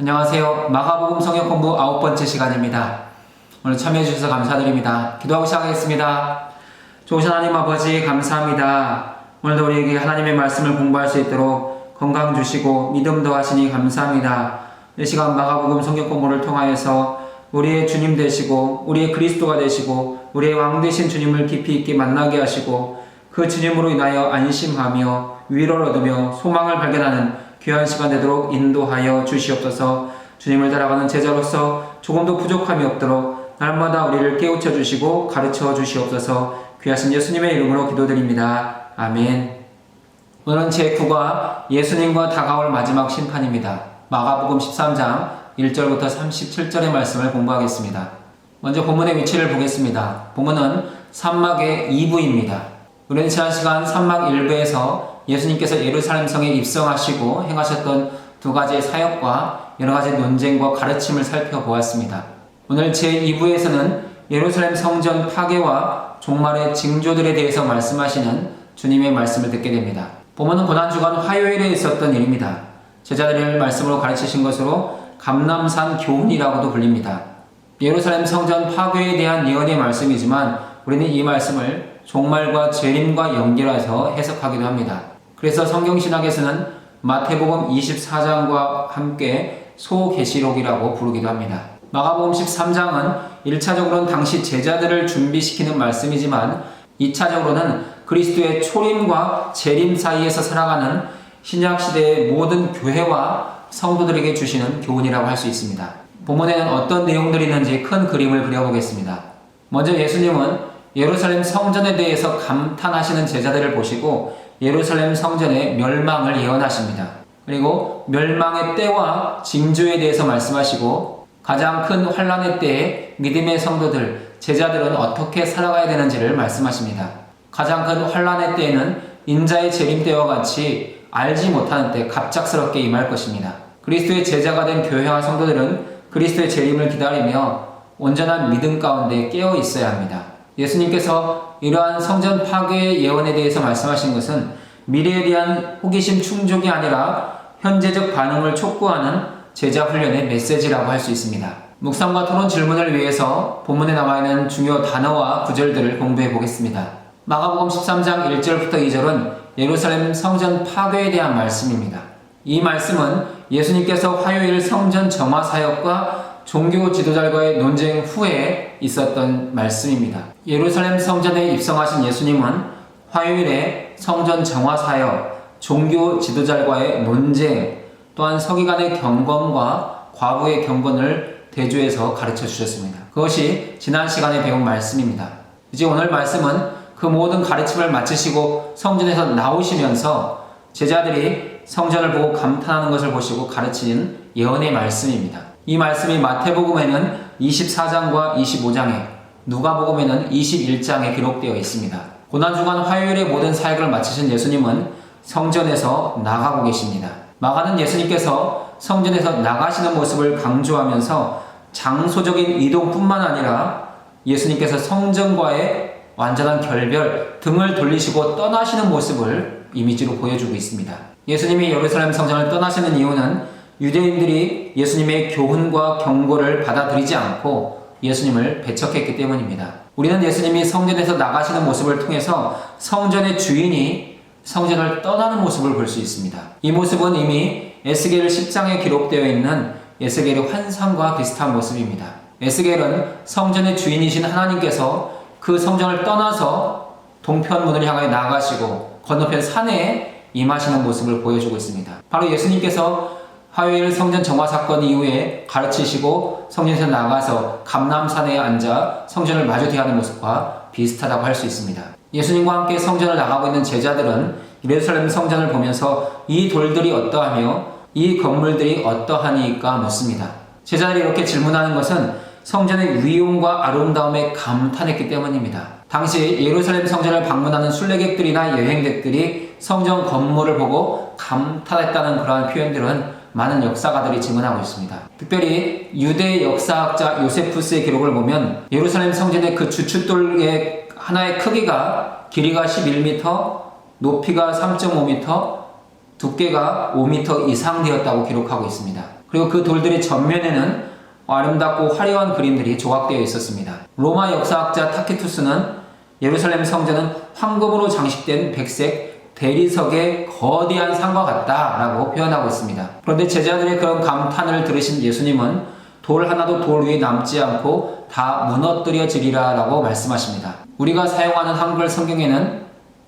안녕하세요. 마가복음 성경 공부 9번째 시간입니다. 오늘 참여해 주셔서 감사드립니다. 기도하고 시작하겠습니다. 좋으신 하나님 아버지 감사합니다. 오늘도 우리에게 하나님의 말씀을 공부할 수 있도록 건강 주시고 믿음 더하시니 감사합니다. 이 시간 마가복음 성경 공부를 통하여서 우리의 주님 되시고 우리의 그리스도가 되시고 우리의 왕 되신 주님을 깊이 있게 만나게 하시고 그 주님으로 인하여 안심하며 위로를 얻으며 소망을 발견하는 귀한 시간 되도록 인도하여 주시옵소서. 주님을 따라가는 제자로서 조금도 부족함이 없도록 날마다 우리를 깨우쳐 주시고 가르쳐 주시옵소서. 귀하신 예수님의 이름으로 기도드립니다. 아멘. 오늘은 제9과 예수님과 다가올 마지막 심판입니다. 마가복음 13장 1절부터 37절의 말씀을 공부하겠습니다. 먼저 본문의 위치를 보겠습니다. 본문은 산막의 2부입니다. 우리는 지난 시간 산막 1부에서 예수님께서 예루살렘 성에 입성하시고 행하셨던 두 가지의 사역과 여러 가지 논쟁과 가르침을 살펴보았습니다. 오늘 제2부에서는 예루살렘 성전 파괴와 종말의 징조들에 대해서 말씀하시는 주님의 말씀을 듣게 됩니다. 본문은 고난주간 화요일에 있었던 일입니다. 제자들을 말씀으로 가르치신 것으로 감람산 교훈이라고도 불립니다. 예루살렘 성전 파괴에 대한 예언의 말씀이지만 우리는 이 말씀을 종말과 재림과 연결해서 해석하기도 합니다. 그래서 성경신학에서는 마태복음 24장과 함께 소계시록이라고 부르기도 합니다. 마가복음 13장은 1차적으로는 당시 제자들을 준비시키는 말씀이지만 2차적으로는 그리스도의 초림과 재림 사이에서 살아가는 신약시대의 모든 교회와 성도들에게 주시는 교훈이라고 할 수 있습니다. 본문에는 어떤 내용들이 있는지 큰 그림을 그려보겠습니다. 먼저 예수님은 예루살렘 성전에 대해서 감탄하시는 제자들을 보시고 예루살렘 성전의 멸망을 예언하십니다. 그리고 멸망의 때와 징조에 대해서 말씀하시고 가장 큰 환란의 때에 믿음의 성도들, 제자들은 어떻게 살아가야 되는지를 말씀하십니다. 가장 큰 환란의 때에는 인자의 재림 때와 같이 알지 못하는 때 갑작스럽게 임할 것입니다. 그리스도의 제자가 된 교회와 성도들은 그리스도의 재림을 기다리며 온전한 믿음 가운데 깨어 있어야 합니다. 예수님께서 이러한 성전 파괴의 예언에 대해서 말씀하신 것은 미래에 대한 호기심 충족이 아니라 현재적 반응을 촉구하는 제자 훈련의 메시지라고 할 수 있습니다. 묵상과 토론 질문을 위해서 본문에 나와 있는 중요 단어와 구절들을 공부해 보겠습니다. 마가복음 13장 1절부터 2절은 예루살렘 성전 파괴에 대한 말씀입니다. 이 말씀은 예수님께서 화요일 성전 정화 사역과 종교 지도자들과의 논쟁 후에 있었던 말씀입니다. 예루살렘 성전에 입성하신 예수님은 화요일에 성전 정화 사역, 종교 지도자들과의 논쟁, 또한 서기관의 경건과 과부의 경건을 대조해서 가르쳐 주셨습니다. 그것이 지난 시간에 배운 말씀입니다. 이제 오늘 말씀은 그 모든 가르침을 마치시고 성전에서 나오시면서 제자들이 성전을 보고 감탄하는 것을 보시고 가르치는 예언의 말씀입니다. 이 말씀이 마태복음에는 24장과 25장에, 누가복음에는 21장에 기록되어 있습니다. 고난주간 화요일의 모든 사역을 마치신 예수님은 성전에서 나가고 계십니다. 마가는 예수님께서 성전에서 나가시는 모습을 강조하면서 장소적인 이동뿐만 아니라 예수님께서 성전과의 완전한 결별, 등을 돌리시고 떠나시는 모습을 이미지로 보여주고 있습니다. 예수님이 예루살렘 성전을 떠나시는 이유는 유대인들이 예수님의 교훈과 경고를 받아들이지 않고 예수님을 배척했기 때문입니다. 우리는 예수님이 성전에서 나가시는 모습을 통해서 성전의 주인이 성전을 떠나는 모습을 볼 수 있습니다. 이 모습은 이미 에스겔 10장에 기록되어 있는 에스겔의 환상과 비슷한 모습입니다. 에스겔은 성전의 주인이신 하나님께서 그 성전을 떠나서 동편문을 향하여 나가시고 건너편 산에 임하시는 모습을 보여주고 있습니다. 바로 예수님께서 화요일 성전 정화 사건 이후에 가르치시고 성전에서 나가서 감람산에 앉아 성전을 마주 대하는 모습과 비슷하다고 할 수 있습니다. 예수님과 함께 성전을 나가고 있는 제자들은 예루살렘 성전을 보면서 이 돌들이 어떠하며 이 건물들이 어떠하니까 묻습니다. 제자들이 이렇게 질문하는 것은 성전의 위용과 아름다움에 감탄했기 때문입니다. 당시 예루살렘 성전을 방문하는 순례객들이나 여행객들이 성전 건물을 보고 감탄했다는 그러한 표현들은 많은 역사가들이 증언하고 있습니다. 특별히 유대 역사학자 요세푸스의 기록을 보면 예루살렘 성전의 그 주춧돌의 하나의 크기가 길이가 11m, 높이가 3.5m, 두께가 5m 이상 되었다고 기록하고 있습니다. 그리고 그 돌들의 전면에는 아름답고 화려한 그림들이 조각되어 있었습니다. 로마 역사학자 타키투스는 예루살렘 성전은 황금으로 장식된 백색 대리석의 거대한 산과 같다라고 표현하고 있습니다. 그런데 제자들의 그런 감탄을 들으신 예수님은 돌 하나도 돌 위에 남지 않고 다 무너뜨려지리라 라고 말씀하십니다. 우리가 사용하는 한글 성경에는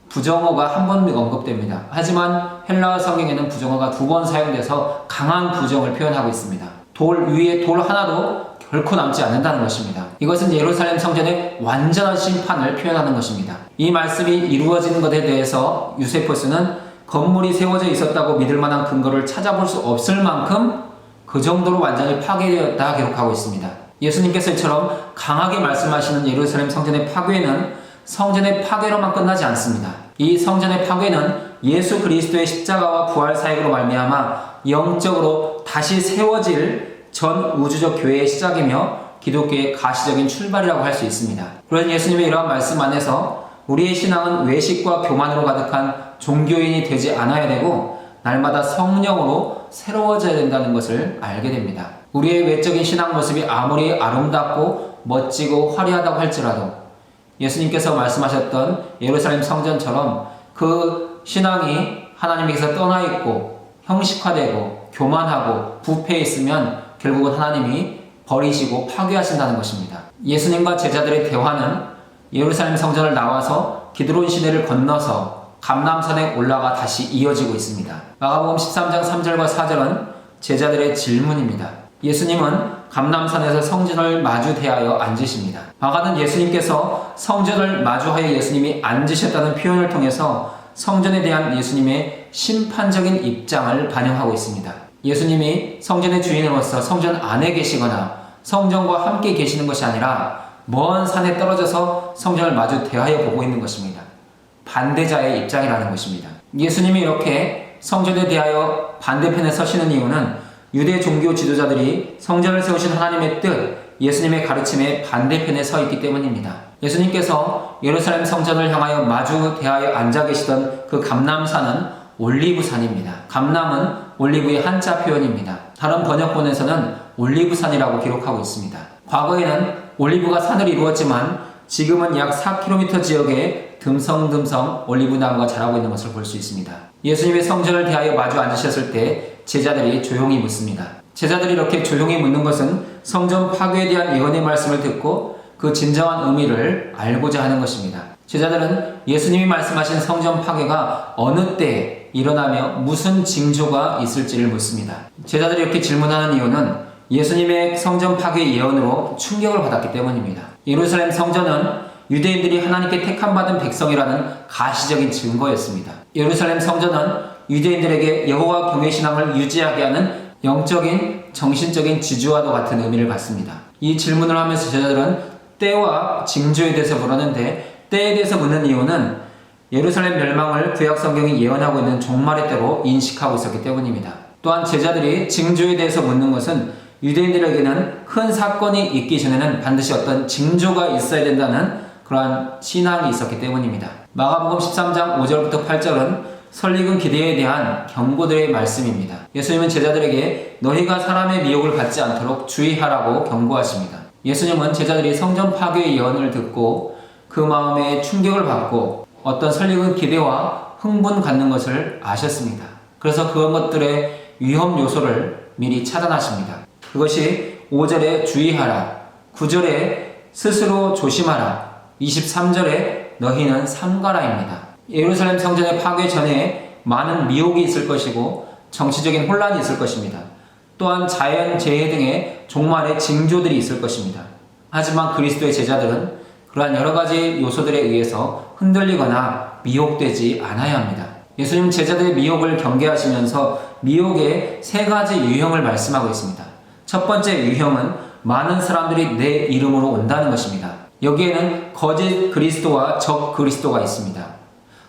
부정어가 한 번 언급됩니다. 하지만 헬라어 성경에는 부정어가 2번 사용돼서 강한 부정을 표현하고 있습니다. 돌 위에 돌 하나도 결코 남지 않는다는 것입니다. 이것은 예루살렘 성전의 완전한 심판을 표현하는 것입니다. 이 말씀이 이루어지는 것에 대해서 유세포스는 건물이 세워져 있었다고 믿을 만한 근거를 찾아볼 수 없을 만큼 그 정도로 완전히 파괴되었다 기록하고 있습니다. 예수님께서 이처럼 강하게 말씀하시는 예루살렘 성전의 파괴는 성전의 파괴로만 끝나지 않습니다. 이 성전의 파괴는 예수 그리스도의 십자가와 부활 사역으로 말미암아 영적으로 다시 세워질 전 우주적 교회의 시작이며 기독교의 가시적인 출발이라고 할 수 있습니다. 그런 예수님의 이러한 말씀 안에서 우리의 신앙은 외식과 교만으로 가득한 종교인이 되지 않아야 되고 날마다 성령으로 새로워져야 된다는 것을 알게 됩니다. 우리의 외적인 신앙 모습이 아무리 아름답고 멋지고 화려하다고 할지라도 예수님께서 말씀하셨던 예루살렘 성전처럼 그 신앙이 하나님께서 떠나 있고 형식화되고 교만하고 부패해 있으면 결국은 하나님이 버리시고 파괴하신다는 것입니다. 예수님과 제자들의 대화는 예루살렘 성전을 나와서 기드론 시내를 건너서 감람산에 올라가 다시 이어지고 있습니다. 마가복음 13장 3절과 4절은 제자들의 질문입니다. 예수님은 감람산에서 성전을 마주 대하여 앉으십니다. 마가는 예수님께서 성전을 마주하여 예수님이 앉으셨다는 표현을 통해서 성전에 대한 예수님의 심판적인 입장을 반영하고 있습니다. 예수님이 성전의 주인으로서 성전 안에 계시거나 성전과 함께 계시는 것이 아니라 먼 산에 떨어져서 성전을 마주 대하여 보고 있는 것입니다. 반대자의 입장이라는 것입니다. 예수님이 이렇게 성전에 대하여 반대편에 서시는 이유는 유대 종교 지도자들이 성전을 세우신 하나님의 뜻, 예수님의 가르침의 반대편에 서 있기 때문입니다. 예수님께서 예루살렘 성전을 향하여 마주 대하여 앉아 계시던 그 감람산은 올리브산입니다. 감람은 올리브의 한자 표현입니다. 다른 번역본에서는 올리브산이라고 기록하고 있습니다. 과거에는 올리브가 산을 이루었지만 지금은 약 4km 지역에 듬성듬성 올리브 나무가 자라고 있는 것을 볼 수 있습니다. 예수님의 성전을 대하여 마주 앉으셨을 때 제자들이 조용히 묻습니다. 제자들이 이렇게 조용히 묻는 것은 성전 파괴에 대한 예언의 말씀을 듣고 그 진정한 의미를 알고자 하는 것입니다. 제자들은 예수님이 말씀하신 성전 파괴가 어느 때에 일어나며 무슨 징조가 있을지를 묻습니다. 제자들이 이렇게 질문하는 이유는 예수님의 성전 파괴 예언으로 충격을 받았기 때문입니다. 예루살렘 성전은 유대인들이 하나님께 택함받은 백성이라는 가시적인 증거였습니다. 예루살렘 성전은 유대인들에게 여호와 경외 신앙을 유지하게 하는 영적인 정신적인 지주와도 같은 의미를 갖습니다. 이 질문을 하면서 제자들은 때와 징조에 대해서 물었는데 때에 대해서 묻는 이유는 예루살렘 멸망을 구약 성경이 예언하고 있는 종말의 때로 인식하고 있었기 때문입니다. 또한 제자들이 징조에 대해서 묻는 것은 유대인들에게는 큰 사건이 있기 전에는 반드시 어떤 징조가 있어야 된다는 그러한 신앙이 있었기 때문입니다. 마가복음 13장 5절부터 8절은 설익은 기대에 대한 경고들의 말씀입니다. 예수님은 제자들에게 너희가 사람의 미혹을 받지 않도록 주의하라고 경고하십니다. 예수님은 제자들이 성전 파괴의 예언을 듣고 그 마음에 충격을 받고 어떤 설익은 기대와 흥분 갖는 것을 아셨습니다. 그래서 그런 것들의 위험 요소를 미리 차단하십니다. 그것이 5절에 주의하라, 9절에 스스로 조심하라, 23절에 너희는 삼가라입니다. 예루살렘 성전의 파괴 전에 많은 미혹이 있을 것이고 정치적인 혼란이 있을 것입니다. 또한 자연재해 등의 종말의 징조들이 있을 것입니다. 하지만 그리스도의 제자들은 그러한 여러 가지 요소들에 의해서 흔들리거나 미혹되지 않아야 합니다. 예수님은 제자들의 미혹을 경계하시면서 미혹의 3가지 유형을 말씀하고 있습니다. 첫 번째 유형은 많은 사람들이 내 이름으로 온다는 것입니다. 여기에는 거짓 그리스도와 적 그리스도가 있습니다.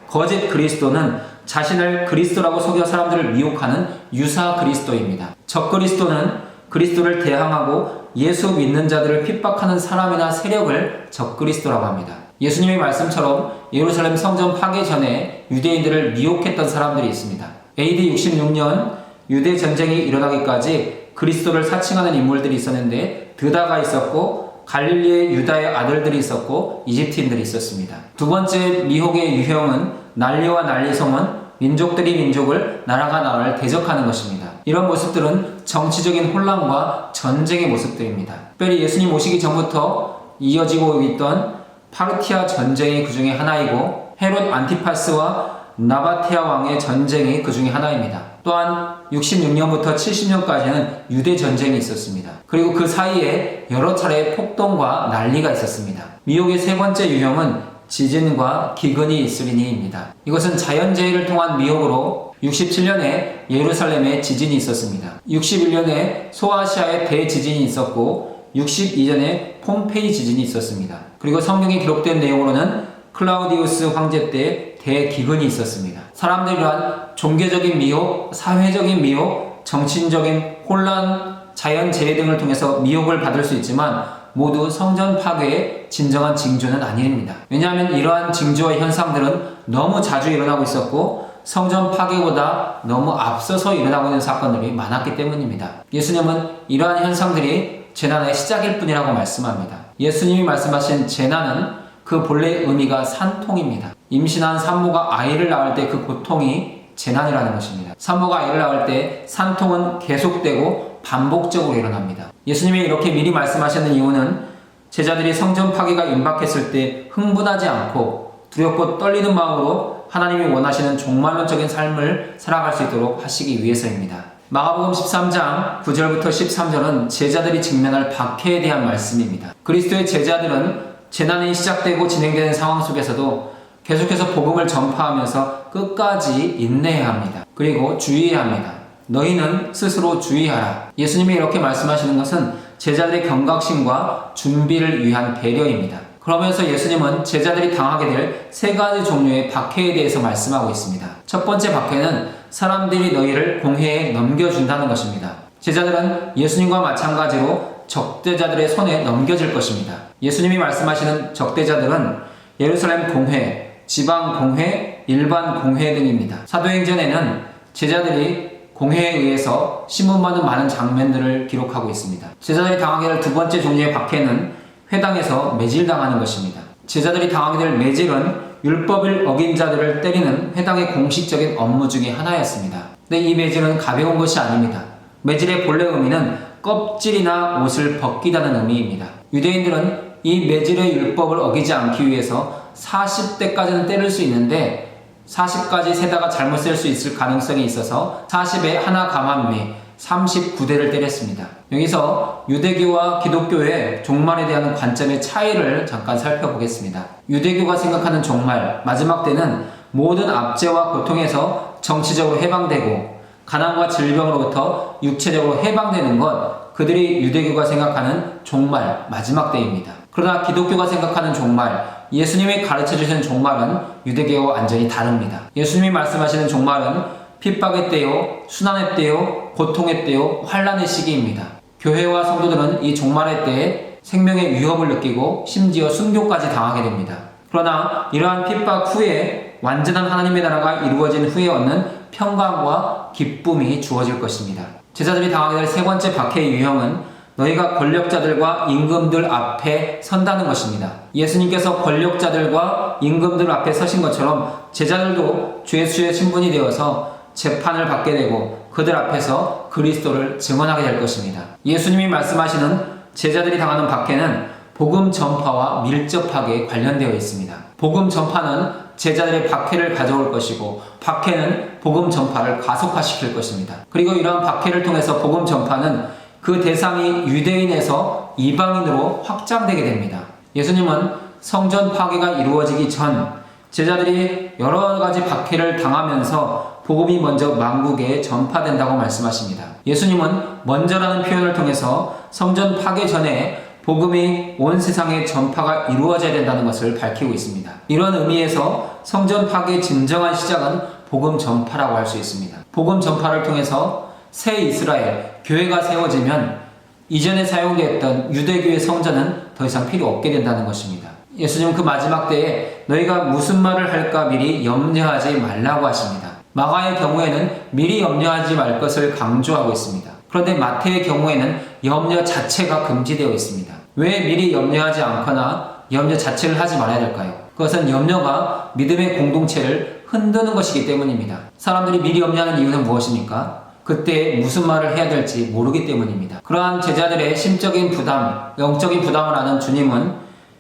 거짓 그리스도는 자신을 그리스도라고 속여 사람들을 미혹하는 유사 그리스도입니다. 적 그리스도는 그리스도를 대항하고 예수 믿는 자들을 핍박하는 사람이나 세력을 적 그리스도라고 합니다. 예수님의 말씀처럼 예루살렘 성전 파괴 전에 유대인들을 미혹했던 사람들이 있습니다. AD 66년 유대 전쟁이 일어나기까지 그리스도를 사칭하는 인물들이 있었는데 드다가 있었고 갈릴리의 유다의 아들들이 있었고 이집트인들이 있었습니다. 두 번째 미혹의 유형은 난리와 난리송은 민족들이 민족을 나라가 나라를 대적하는 것입니다. 이런 모습들은 정치적인 혼란과 전쟁의 모습들입니다. 특별히 예수님 오시기 전부터 이어지고 있던 파르티아 전쟁이 그 중에 하나이고 헤롯 안티파스와 나바테아 왕의 전쟁이 그 중에 하나입니다. 또한 66년부터 70년까지는 유대 전쟁이 있었습니다. 그리고 그 사이에 여러 차례의 폭동과 난리가 있었습니다. 미혹의 세 번째 유형은 지진과 기근이 있으리니입니다. 이것은 자연재해를 통한 미혹으로 67년에 예루살렘에 지진이 있었습니다. 61년에 소아시아에 대지진이 있었고 62년에 폼페이 지진이 있었습니다. 그리고 성경에 기록된 내용으로는 클라우디우스 황제 때 대기근이 있었습니다. 사람들이란 종교적인 미혹, 사회적인 미혹, 정치적인 혼란, 자연재해 등을 통해서 미혹을 받을 수 있지만 모두 성전 파괴의 진정한 징조는 아닙니다. 왜냐하면 이러한 징조와 현상들은 너무 자주 일어나고 있었고 성전 파괴보다 너무 앞서서 일어나고 있는 사건들이 많았기 때문입니다. 예수님은 이러한 현상들이 재난의 시작일 뿐이라고 말씀합니다. 예수님이 말씀하신 재난은 그 본래의 의미가 산통입니다. 임신한 산모가 아이를 낳을 때 그 고통이 재난이라는 것입니다. 산모가 아이를 낳을 때 산통은 계속되고 반복적으로 일어납니다. 예수님이 이렇게 미리 말씀하시는 이유는 제자들이 성전 파괴가 임박했을 때 흥분하지 않고 두렵고 떨리는 마음으로 하나님이 원하시는 종말론적인 삶을 살아갈 수 있도록 하시기 위해서입니다. 마가복음 13장 9절부터 13절은 제자들이 직면할 박해에 대한 말씀입니다. 그리스도의 제자들은 재난이 시작되고 진행되는 상황 속에서도 계속해서 복음을 전파하면서 끝까지 인내해야 합니다. 그리고 주의해야 합니다. 너희는 스스로 주의하라. 예수님이 이렇게 말씀하시는 것은 제자들의 경각심과 준비를 위한 배려입니다. 그러면서 예수님은 제자들이 당하게 될 세 가지 종류의 박해에 대해서 말씀하고 있습니다. 첫 번째 박해는 사람들이 너희를 공회에 넘겨준다는 것입니다. 제자들은 예수님과 마찬가지로 적대자들의 손에 넘겨질 것입니다. 예수님이 말씀하시는 적대자들은 예루살렘 공회, 지방 공회, 일반 공회 등입니다. 사도행전에는 제자들이 공회에 의해서 신문받는 많은 장면들을 기록하고 있습니다. 제자들이 당하게 될 두 번째 종류의 박해는 회당에서 매질당하는 것입니다. 제자들이 당하게 될 매질은 율법을 어긴 자들을 때리는 회당의 공식적인 업무 중에 하나였습니다. 근데 이 매질은 가벼운 것이 아닙니다. 매질의 본래 의미는 껍질이나 옷을 벗기다는 의미입니다. 유대인들은 이 매질의 율법을 어기지 않기 위해서 40대까지는 때릴 수 있는데 40까지 세다가 잘못 셀 수 있을 가능성이 있어서 40에 하나 감안매 39대를 때렸습니다. 여기서 유대교와 기독교의 종말에 대한 관점의 차이를 잠깐 살펴보겠습니다. 유대교가 생각하는 종말, 마지막 때는 모든 압제와 고통에서 정치적으로 해방되고 가난과 질병으로부터 육체적으로 해방되는 것, 그들이 유대교가 생각하는 종말, 마지막 때입니다. 그러나 기독교가 생각하는 종말, 예수님이 가르쳐주시는 종말은 유대교와 완전히 다릅니다. 예수님이 말씀하시는 종말은 핍박의 때요, 순환의 때요, 고통의 때요, 환란의 시기입니다. 교회와 성도들은 이 종말의 때에 생명의 위협을 느끼고 심지어 순교까지 당하게 됩니다. 그러나 이러한 핍박 후에 완전한 하나님의 나라가 이루어진 후에 얻는 평강과 기쁨이 주어질 것입니다. 제자들이 당하게 될 세 번째 박해의 유형은 너희가 권력자들과 임금들 앞에 선다는 것입니다. 예수님께서 권력자들과 임금들 앞에 서신 것처럼 제자들도 죄수의 신분이 되어서 재판을 받게 되고 그들 앞에서 그리스도를 증언하게 될 것입니다. 예수님이 말씀하시는 제자들이 당하는 박해는 복음 전파와 밀접하게 관련되어 있습니다. 복음 전파는 제자들의 박해를 가져올 것이고 박해는 복음 전파를 가속화시킬 것입니다. 그리고 이러한 박해를 통해서 복음 전파는 그 대상이 유대인에서 이방인으로 확장되게 됩니다. 예수님은 성전 파괴가 이루어지기 전 제자들이 여러 가지 박해를 당하면서 복음이 먼저 만국에 전파된다고 말씀하십니다. 예수님은 먼저라는 표현을 통해서 성전 파괴 전에 복음이 온 세상에 전파가 이루어져야 된다는 것을 밝히고 있습니다. 이런 의미에서 성전 파괴의 진정한 시작은 복음 전파라고 할 수 있습니다. 복음 전파를 통해서 새 이스라엘, 교회가 세워지면 이전에 사용되었던 유대교의 성전은 더 이상 필요 없게 된다는 것입니다. 예수님은 그 마지막 때에 너희가 무슨 말을 할까 미리 염려하지 말라고 하십니다. 마가의 경우에는 미리 염려하지 말 것을 강조하고 있습니다. 그런데 마태의 경우에는 염려 자체가 금지되어 있습니다. 왜 미리 염려하지 않거나 염려 자체를 하지 말아야 될까요? 그것은 염려가 믿음의 공동체를 흔드는 것이기 때문입니다. 사람들이 미리 염려하는 이유는 무엇입니까? 그때 무슨 말을 해야 될지 모르기 때문입니다. 그러한 제자들의 심적인 부담, 영적인 부담을 아는 주님은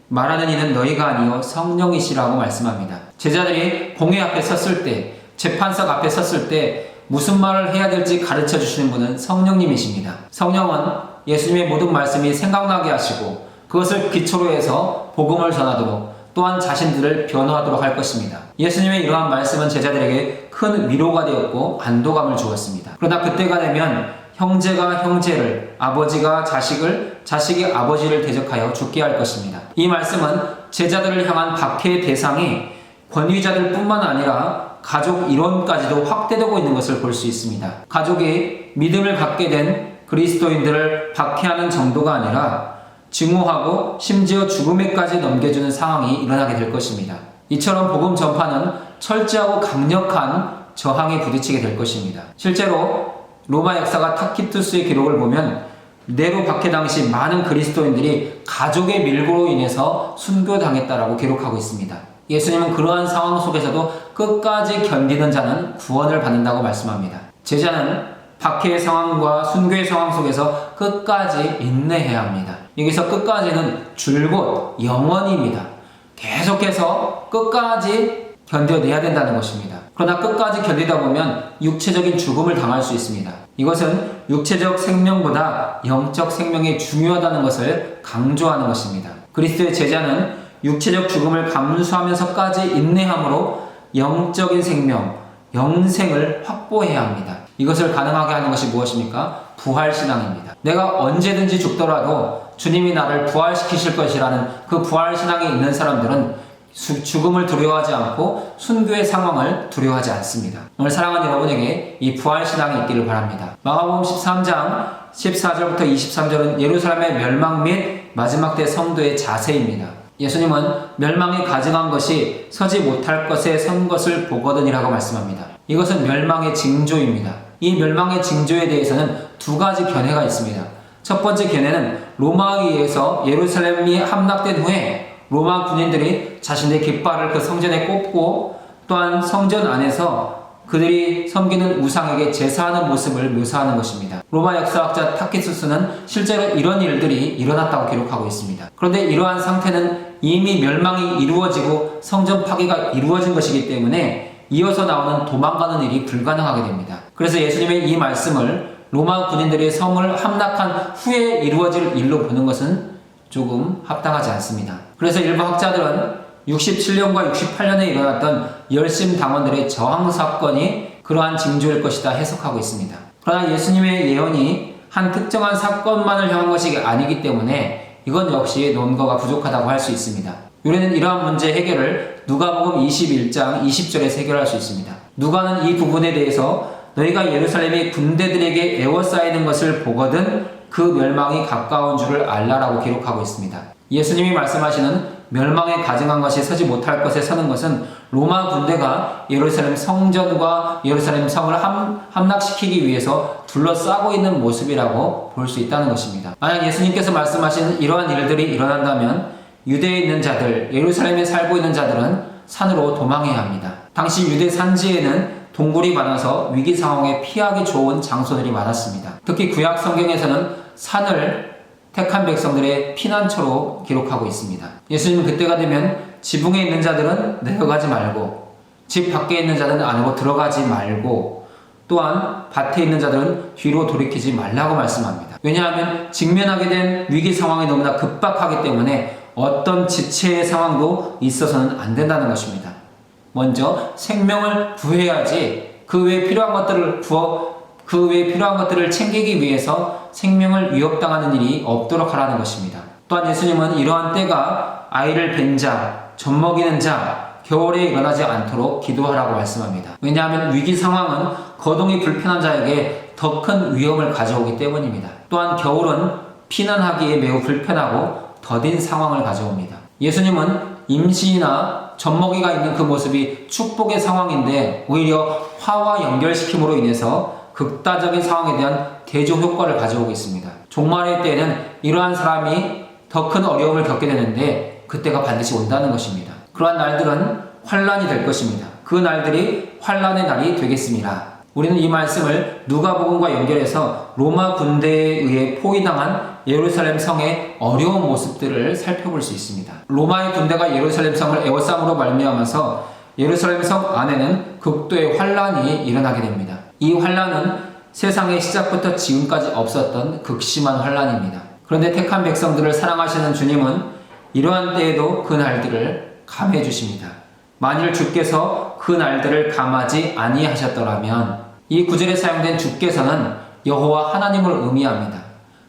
말하는 이는 너희가 아니요 성령이시라고 말씀합니다. 제자들이 공회 앞에 섰을 때, 재판석 앞에 섰을 때 무슨 말을 해야 될지 가르쳐 주시는 분은 성령님이십니다. 성령은 예수님의 모든 말씀이 생각나게 하시고 그것을 기초로 해서 복음을 전하도록 또한 자신들을 변호하도록 할 것입니다. 예수님의 이러한 말씀은 제자들에게 큰 위로가 되었고 안도감을 주었습니다. 그러나 그때가 되면 형제가 형제를, 아버지가 자식을, 자식이 아버지를 대적하여 죽게 할 것입니다. 이 말씀은 제자들을 향한 박해의 대상이 권위자들 뿐만 아니라 가족 일원까지도 확대되고 있는 것을 볼 수 있습니다. 가족이 믿음을 갖게 된 그리스도인들을 박해하는 정도가 아니라 증오하고 심지어 죽음에까지 넘겨주는 상황이 일어나게 될 것입니다. 이처럼 복음 전파는 철저하고 강력한 저항에 부딪히게 될 것입니다. 실제로 로마 역사가 타키투스의 기록을 보면 네로 박해 당시 많은 그리스도인들이 가족의 밀고로 인해서 순교당했다라고 기록하고 있습니다. 예수님은 그러한 상황 속에서도 끝까지 견디는 자는 구원을 받는다고 말씀합니다. 제자는 박해의 상황과 순교의 상황 속에서 끝까지 인내해야 합니다. 여기서 끝까지는 줄곧 영원입니다. 계속해서 끝까지 견뎌내야 된다는 것입니다. 그러나 끝까지 견디다 보면 육체적인 죽음을 당할 수 있습니다. 이것은 육체적 생명보다 영적 생명이 중요하다는 것을 강조하는 것입니다. 그리스도의 제자는 육체적 죽음을 감수하면서까지 인내함으로 영적인 생명, 영생을 확보해야 합니다. 이것을 가능하게 하는 것이 무엇입니까? 부활신앙입니다. 내가 언제든지 죽더라도 주님이 나를 부활시키실 것이라는 그 부활신앙이 있는 사람들은 죽음을 두려워하지 않고 순교의 상황을 두려워하지 않습니다. 오늘 사랑하는 여러분에게 이 부활신앙이 있기를 바랍니다. 마가복음 13장 14절부터 23절은 예루살렘의 멸망 및 마지막 때 성도의 자세입니다. 예수님은 멸망이 가증한 것이 서지 못할 것에 선 것을 보거든이라고 말씀합니다. 이것은 멸망의 징조입니다. 이 멸망의 징조에 대해서는 두 가지 견해가 있습니다. 첫 번째 견해는 로마에 의해서 예루살렘이 함락된 후에 로마 군인들이 자신의 깃발을 그 성전에 꽂고 또한 성전 안에서 그들이 섬기는 우상에게 제사하는 모습을 묘사하는 것입니다. 로마 역사학자 타키투스는 실제로 이런 일들이 일어났다고 기록하고 있습니다. 그런데 이러한 상태는 이미 멸망이 이루어지고 성전 파괴가 이루어진 것이기 때문에 이어서 나오는 도망가는 일이 불가능하게 됩니다. 그래서 예수님의 이 말씀을 로마 군인들의 성을 함락한 후에 이루어질 일로 보는 것은 조금 합당하지 않습니다. 그래서 일부 학자들은 67년과 68년에 일어났던 열심 당원들의 저항 사건이 그러한 징조일 것이다 해석하고 있습니다. 그러나 예수님의 예언이 한 특정한 사건만을 향한 것이 아니기 때문에 이건 역시 논거가 부족하다고 할 수 있습니다. 우리는 이러한 문제 해결을 누가복음 21장 20절에서 해결할 수 있습니다. 누가는 이 부분에 대해서 너희가 예루살렘이 군대들에게 에워싸이는 것을 보거든 그 멸망이 가까운 줄을 알라라고 기록하고 있습니다. 예수님이 말씀하시는 멸망에 가증한 것이 서지 못할 것에 서는 것은 로마 군대가 예루살렘 성전과 예루살렘 성을 함락시키기 위해서 둘러싸고 있는 모습이라고 볼 수 있다는 것입니다. 만약 예수님께서 말씀하신 이러한 일들이 일어난다면 유대에 있는 자들, 예루살렘에 살고 있는 자들은 산으로 도망해야 합니다. 당시 유대 산지에는 동굴이 많아서 위기 상황에 피하기 좋은 장소들이 많았습니다. 특히 구약 성경에서는 산을 택한 백성들의 피난처로 기록하고 있습니다. 예수님은 그때가 되면 지붕에 있는 자들은 내려가지 말고 집 밖에 있는 자들은 안으로 들어가지 말고 또한 밭에 있는 자들은 뒤로 돌이키지 말라고 말씀합니다. 왜냐하면 직면하게 된 위기 상황이 너무나 급박하기 때문에 어떤 지체의 상황도 있어서는 안 된다는 것입니다. 먼저 생명을 구해야지 그 외에 필요한 것들을 챙기기 위해서 생명을 위협당하는 일이 없도록 하라는 것입니다. 또한 예수님은 이러한 때가 아이를 뵌 자, 젖먹이는 자, 겨울에 일어나지 않도록 기도하라고 말씀합니다. 왜냐하면 위기 상황은 거동이 불편한 자에게 더 큰 위험을 가져오기 때문입니다. 또한 겨울은 피난하기에 매우 불편하고 더딘 상황을 가져옵니다. 예수님은 임시나 젖먹이가 있는 그 모습이 축복의 상황인데 오히려 화와 연결시킴으로 인해서 극단적인 상황에 대한 대조 효과를 가져오고 있습니다. 종말의 때에는 이러한 사람이 더 큰 어려움을 겪게 되는데 그때가 반드시 온다는 것입니다. 그러한 날들은 환란이 될 것입니다. 그 날들이 환란의 날이 되겠습니다. 우리는 이 말씀을 누가복음과 연결해서 로마 군대에 의해 포위당한 예루살렘 성의 어려운 모습들을 살펴볼 수 있습니다. 로마의 군대가 예루살렘 성을 에워싸므로 말미암아서 예루살렘 성 안에는 극도의 환란이 일어나게 됩니다. 이 환란은 세상의 시작부터 지금까지 없었던 극심한 환란입니다. 그런데 택한 백성들을 사랑하시는 주님은 이러한 때에도 그 날들을 감해 주십니다. 만일 주께서 그 날들을 감하지 아니하셨더라면, 이 구절에 사용된 주께서는 여호와 하나님을 의미합니다.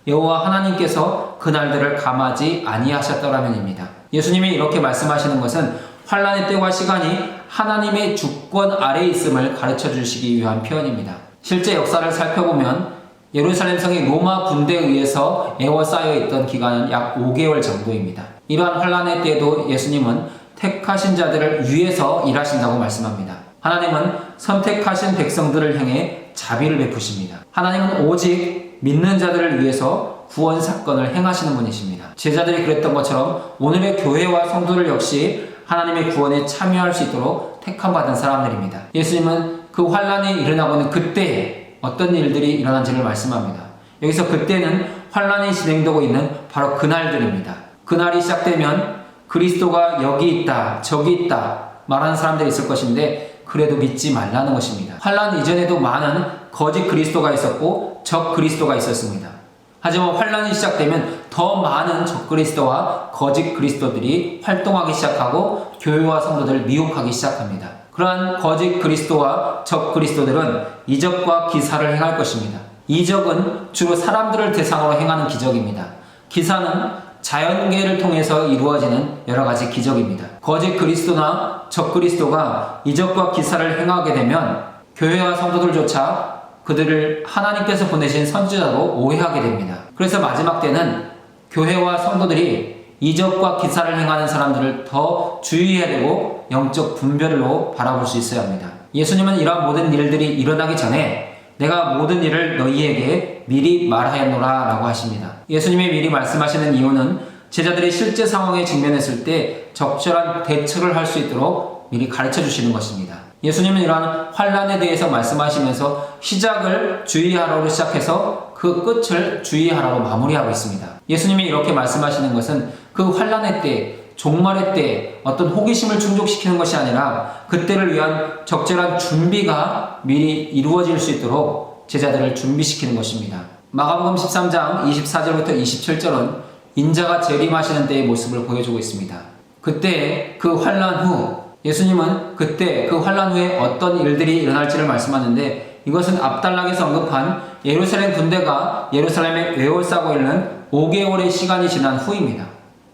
여호와 하나님께서 그 날들을 감하지 아니하셨더라면입니다. 예수님이 이렇게 말씀하시는 것은 환란의 때와 시간이 하나님의 주권 아래에 있음을 가르쳐 주시기 위한 표현입니다. 실제 역사를 살펴보면 예루살렘 성이 로마 군대에 의해서 에워싸여 있던 기간은 약 5개월 정도입니다. 이러한 환란의 때에도 예수님은 택하신 자들을 위해서 일하신다고 말씀합니다. 하나님은 선택하신 백성들을 향해 자비를 베푸십니다. 하나님은 오직 믿는 자들을 위해서 구원 사건을 행하시는 분이십니다. 제자들이 그랬던 것처럼 오늘의 교회와 성도들 역시 하나님의 구원에 참여할 수 있도록 택함받은 사람들입니다. 예수님은 그 환란이 일어나고 있는 그때에 어떤 일들이 일어난지를 말씀합니다. 여기서 그때는 환란이 진행되고 있는 바로 그날들입니다. 그날이 시작되면 그리스도가 여기 있다, 저기 있다 말하는 사람들이 있을 것인데 그래도 믿지 말라는 것입니다. 환란 이전에도 많은 거짓 그리스도가 있었고 적 그리스도가 있었습니다. 하지만 환란이 시작되면 더 많은 적 그리스도와 거짓 그리스도들이 활동하기 시작하고 교회와 성도들을 미혹하기 시작합니다. 그러한 거짓 그리스도와 적 그리스도들은 이적과 기사를 행할 것입니다. 이적은 주로 사람들을 대상으로 행하는 기적입니다. 기사는 자연계를 통해서 이루어지는 여러 가지 기적입니다. 거짓 그리스도나 적 그리스도가 이적과 기사를 행하게 되면 교회와 성도들조차 그들을 하나님께서 보내신 선지자로 오해하게 됩니다. 그래서 마지막 때는 교회와 성도들이 이적과 기사를 행하는 사람들을 더 주의해야 되고 영적 분별로 바라볼 수 있어야 합니다. 예수님은 이러한 모든 일들이 일어나기 전에 내가 모든 일을 너희에게 미리 말하였노라 라고 하십니다. 예수님이 미리 말씀하시는 이유는 제자들이 실제 상황에 직면했을 때 적절한 대처를 할 수 있도록 미리 가르쳐 주시는 것입니다. 예수님은 이러한 환란에 대해서 말씀하시면서 시작을 주의하라로 시작해서 그 끝을 주의하라로 마무리하고 있습니다. 예수님이 이렇게 말씀하시는 것은 그 환란의 때, 종말의 때 어떤 호기심을 충족시키는 것이 아니라 그때를 위한 적절한 준비가 미리 이루어질 수 있도록 제자들을 준비시키는 것입니다. 마가복음 13장 24절부터 27절은 인자가 재림하시는 때의 모습을 보여주고 있습니다. 그때 그 환란 후 예수님은 그때 그 환란 후에 어떤 일들이 일어날지를 말씀하는데 이것은 앞단락에서 언급한 예루살렘 군대가 예루살렘에 에워싸고 있는 5개월의 시간이 지난 후입니다.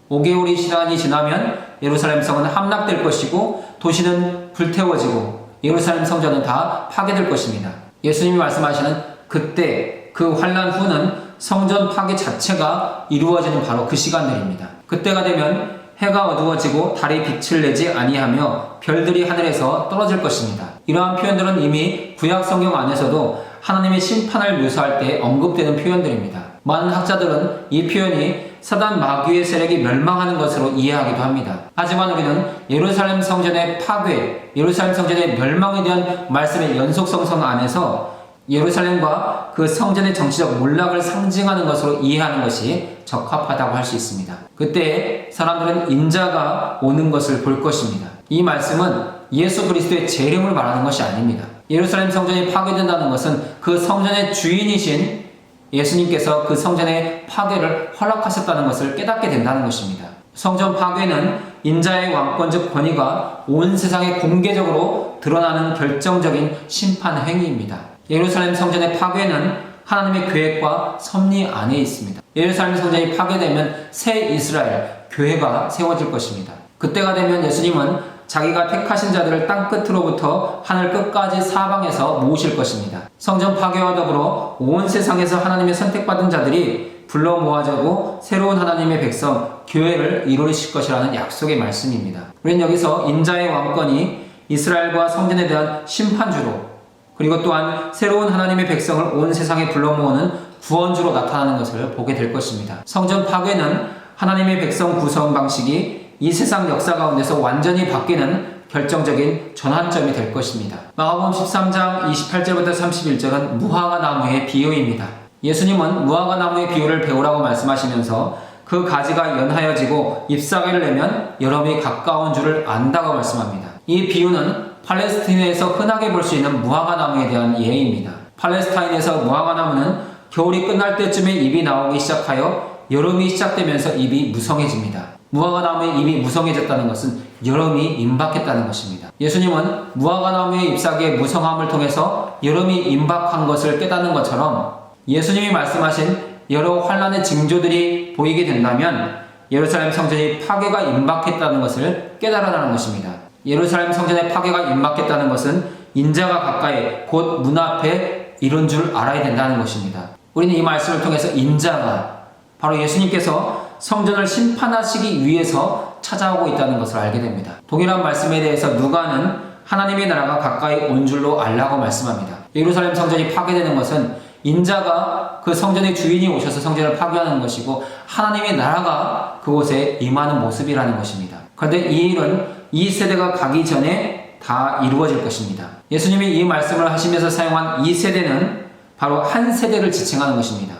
5개월의 시간이 지나면 예루살렘 성은 함락될 것이고 도시는 불태워지고 예루살렘 성전은 다 파괴될 것입니다. 예수님이 말씀하시는 그때 그 환란 후는 성전 파괴 자체가 이루어지는 바로 그 시간들입니다. 그때가 되면 해가 어두워지고 달이 빛을 내지 아니하며 별들이 하늘에서 떨어질 것입니다. 이러한 표현들은 이미 구약 성경 안에서도 하나님의 심판을 묘사할 때 언급되는 표현들입니다. 많은 학자들은 이 표현이 사단 마귀의 세력이 멸망하는 것으로 이해하기도 합니다. 하지만 우리는 예루살렘 성전의 파괴, 예루살렘 성전의 멸망에 대한 말씀의 연속성성 안에서 예루살렘과 그 성전의 정치적 몰락을 상징하는 것으로 이해하는 것이 적합하다고 할 수 있습니다. 그때 사람들은 인자가 오는 것을 볼 것입니다. 이 말씀은 예수 그리스도의 재림을 말하는 것이 아닙니다. 예루살렘 성전이 파괴된다는 것은 그 성전의 주인이신 예수님께서 그 성전의 파괴를 허락하셨다는 것을 깨닫게 된다는 것입니다. 성전 파괴는 인자의 왕권적 권위가 온 세상에 공개적으로 드러나는 결정적인 심판 행위입니다. 예루살렘 성전의 파괴는 하나님의 계획과 섭리 안에 있습니다. 예루살렘 성전이 파괴되면 새 이스라엘, 교회가 세워질 것입니다. 그때가 되면 예수님은 자기가 택하신 자들을 땅 끝으로부터 하늘 끝까지 사방에서 모으실 것입니다. 성전 파괴와 더불어 온 세상에서 하나님의 선택받은 자들이 불러 모아지고 새로운 하나님의 백성, 교회를 이루실 것이라는 약속의 말씀입니다. 우리는 여기서 인자의 왕권이 이스라엘과 성전에 대한 심판주로 그리고 또한 새로운 하나님의 백성을 온 세상에 불러 모으는 구원주로 나타나는 것을 보게 될 것입니다. 성전 파괴는 하나님의 백성 구성 방식이 이 세상 역사 가운데서 완전히 바뀌는 결정적인 전환점이 될 것입니다. 마가복음 13장 28절부터 31절은 무화과 나무의 비유입니다. 예수님은 무화과 나무의 비유를 배우라고 말씀하시면서 그 가지가 연하여지고 잎사귀를 내면 여름이 가까운 줄을 안다고 말씀합니다. 이 비유는 팔레스타인에서 흔하게 볼 수 있는 무화과 나무에 대한 예입니다. 팔레스타인에서 무화과 나무는 겨울이 끝날 때쯤에 잎이 나오기 시작하여 여름이 시작되면서 잎이 무성해집니다. 무화과 나무의 잎이 무성해졌다는 것은 여름이 임박했다는 것입니다. 예수님은 무화과 나무의 잎사귀의 무성함을 통해서 여름이 임박한 것을 깨닫는 것처럼 예수님이 말씀하신 여러 환난의 징조들이 보이게 된다면 예루살렘 성전이 파괴가 임박했다는 것을 깨달아나는 것입니다. 예루살렘 성전의 파괴가 임박했다는 것은 인자가 가까이 곧 문 앞에 이른 줄 알아야 된다는 것입니다. 우리는 이 말씀을 통해서 인자가 바로 예수님께서 성전을 심판하시기 위해서 찾아오고 있다는 것을 알게 됩니다. 동일한 말씀에 대해서 누가는 하나님의 나라가 가까이 온 줄로 알라고 말씀합니다. 예루살렘 성전이 파괴되는 것은 인자가 그 성전의 주인이 오셔서 성전을 파괴하는 것이고 하나님의 나라가 그곳에 임하는 모습이라는 것입니다. 그런데 이 일은 이 세대가 가기 전에 다 이루어질 것입니다. 예수님이 이 말씀을 하시면서 사용한 이 세대는 바로 한 세대를 지칭하는 것입니다.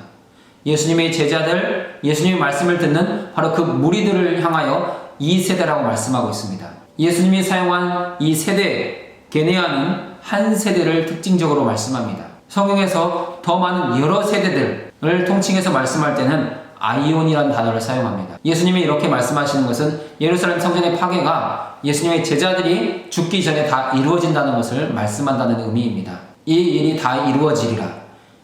예수님의 제자들, 예수님의 말씀을 듣는 바로 그 무리들을 향하여 이 세대라고 말씀하고 있습니다. 예수님이 사용한 이 세대, 게네아는 한 세대를 특징적으로 말씀합니다. 성경에서 더 많은 여러 세대들을 통칭해서 말씀할 때는 아이온이라는 단어를 사용합니다. 예수님이 이렇게 말씀하시는 것은 예루살렘 성전의 파괴가 예수님의 제자들이 죽기 전에 다 이루어진다는 것을 말씀한다는 의미입니다. 이 일이 다 이루어지리라.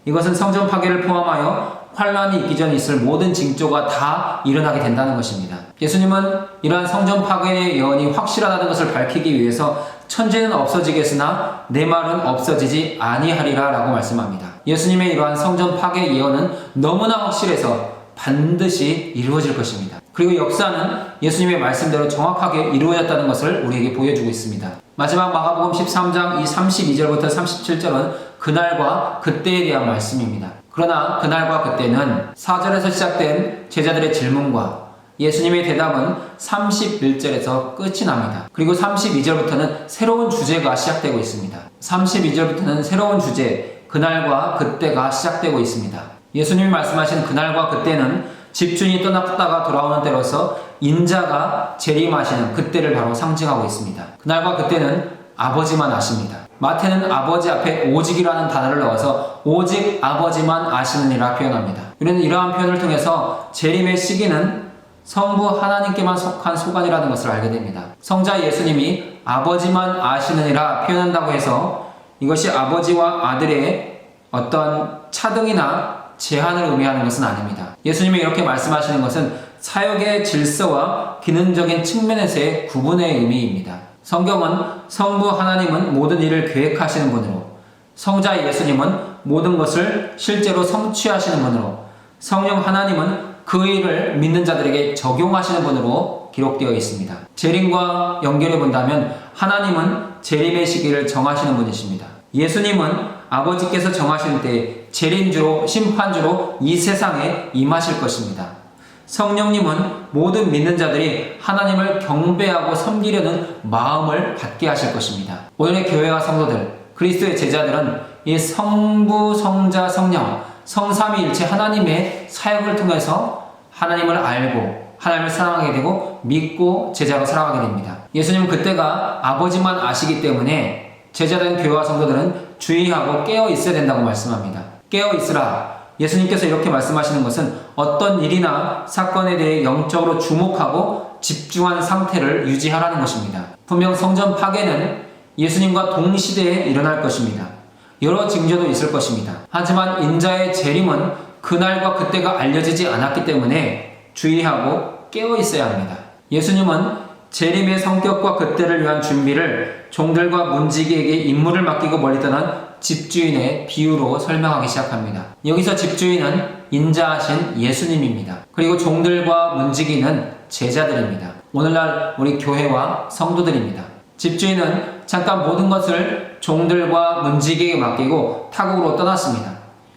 이것은 성전 파괴를 포함하여 환란이 있기 전에 있을 모든 징조가 다 일어나게 된다는 것입니다. 예수님은 이러한 성전 파괴의 예언이 확실하다는 것을 밝히기 위해서 천지는 없어지겠으나 내 말은 없어지지 아니하리라 라고 말씀합니다. 예수님의 이러한 성전 파괴 예언은 너무나 확실해서 반드시 이루어질 것입니다. 그리고 역사는 예수님의 말씀대로 정확하게 이루어졌다는 것을 우리에게 보여주고 있습니다. 마지막 마가복음 13장 이 32절부터 37절은 그날과 그때에 대한 말씀입니다. 그러나 그날과 그때는 4절에서 시작된 제자들의 질문과 예수님의 대답은 31절에서 끝이 납니다. 그리고 32절부터는 새로운 주제가 시작되고 있습니다. 32절부터는 새로운 주제, 그날과 그때가 시작되고 있습니다. 예수님이 말씀하신 그날과 그때는 집주인이 떠났다가 돌아오는 때로서 인자가 재림하시는 그때를 바로 상징하고 있습니다. 그날과 그때는 아버지만 아십니다. 마태는 아버지 앞에 오직이라는 단어를 넣어서 오직 아버지만 아시느니라 표현합니다. 우리는 이러한 표현을 통해서 재림의 시기는 성부 하나님께만 속한 소관이라는 것을 알게 됩니다. 성자 예수님이 아버지만 아시느니라 표현한다고 해서 이것이 아버지와 아들의 어떤 차등이나 제한을 의미하는 것은 아닙니다. 예수님이 이렇게 말씀하시는 것은 사역의 질서와 기능적인 측면에서의 구분의 의미입니다. 성경은 성부 하나님은 모든 일을 계획하시는 분으로, 성자 예수님은 모든 것을 실제로 성취하시는 분으로, 성령 하나님은 그 일을 믿는 자들에게 적용하시는 분으로 기록되어 있습니다. 재림과 연결해 본다면 하나님은 재림의 시기를 정하시는 분이십니다. 예수님은 아버지께서 정하신 때 재림주로 심판주로 이 세상에 임하실 것입니다. 성령님은 모든 믿는 자들이 하나님을 경배하고 섬기려는 마음을 갖게 하실 것입니다. 오늘의 교회와 성도들, 그리스도의 제자들은 이 성부, 성자, 성령, 성삼위일체 하나님의 사역을 통해서 하나님을 알고 하나님을 사랑하게 되고 믿고 제자로 살아가게 됩니다. 예수님은 그때가 아버지만 아시기 때문에 제자된 교회와 성도들은 주의하고 깨어 있어야 된다고 말씀합니다. 깨어 있으라. 예수님께서 이렇게 말씀하시는 것은 어떤 일이나 사건에 대해 영적으로 주목하고 집중한 상태를 유지하라는 것입니다. 분명 성전 파괴는 예수님과 동시대에 일어날 것입니다. 여러 징조도 있을 것입니다. 하지만 인자의 재림은 그날과 그때가 알려지지 않았기 때문에 주의하고 깨어 있어야 합니다. 예수님은 재림의 성격과 그때를 위한 준비를 종들과 문지기에게 임무를 맡기고 멀리 떠난 집주인의 비유로 설명하기 시작합니다. 여기서 집주인은 인자하신 예수님입니다. 그리고 종들과 문지기는 제자들입니다. 오늘날 우리 교회와 성도들입니다. 집주인은 잠깐 모든 것을 종들과 문지기에게 맡기고 타국으로 떠났습니다.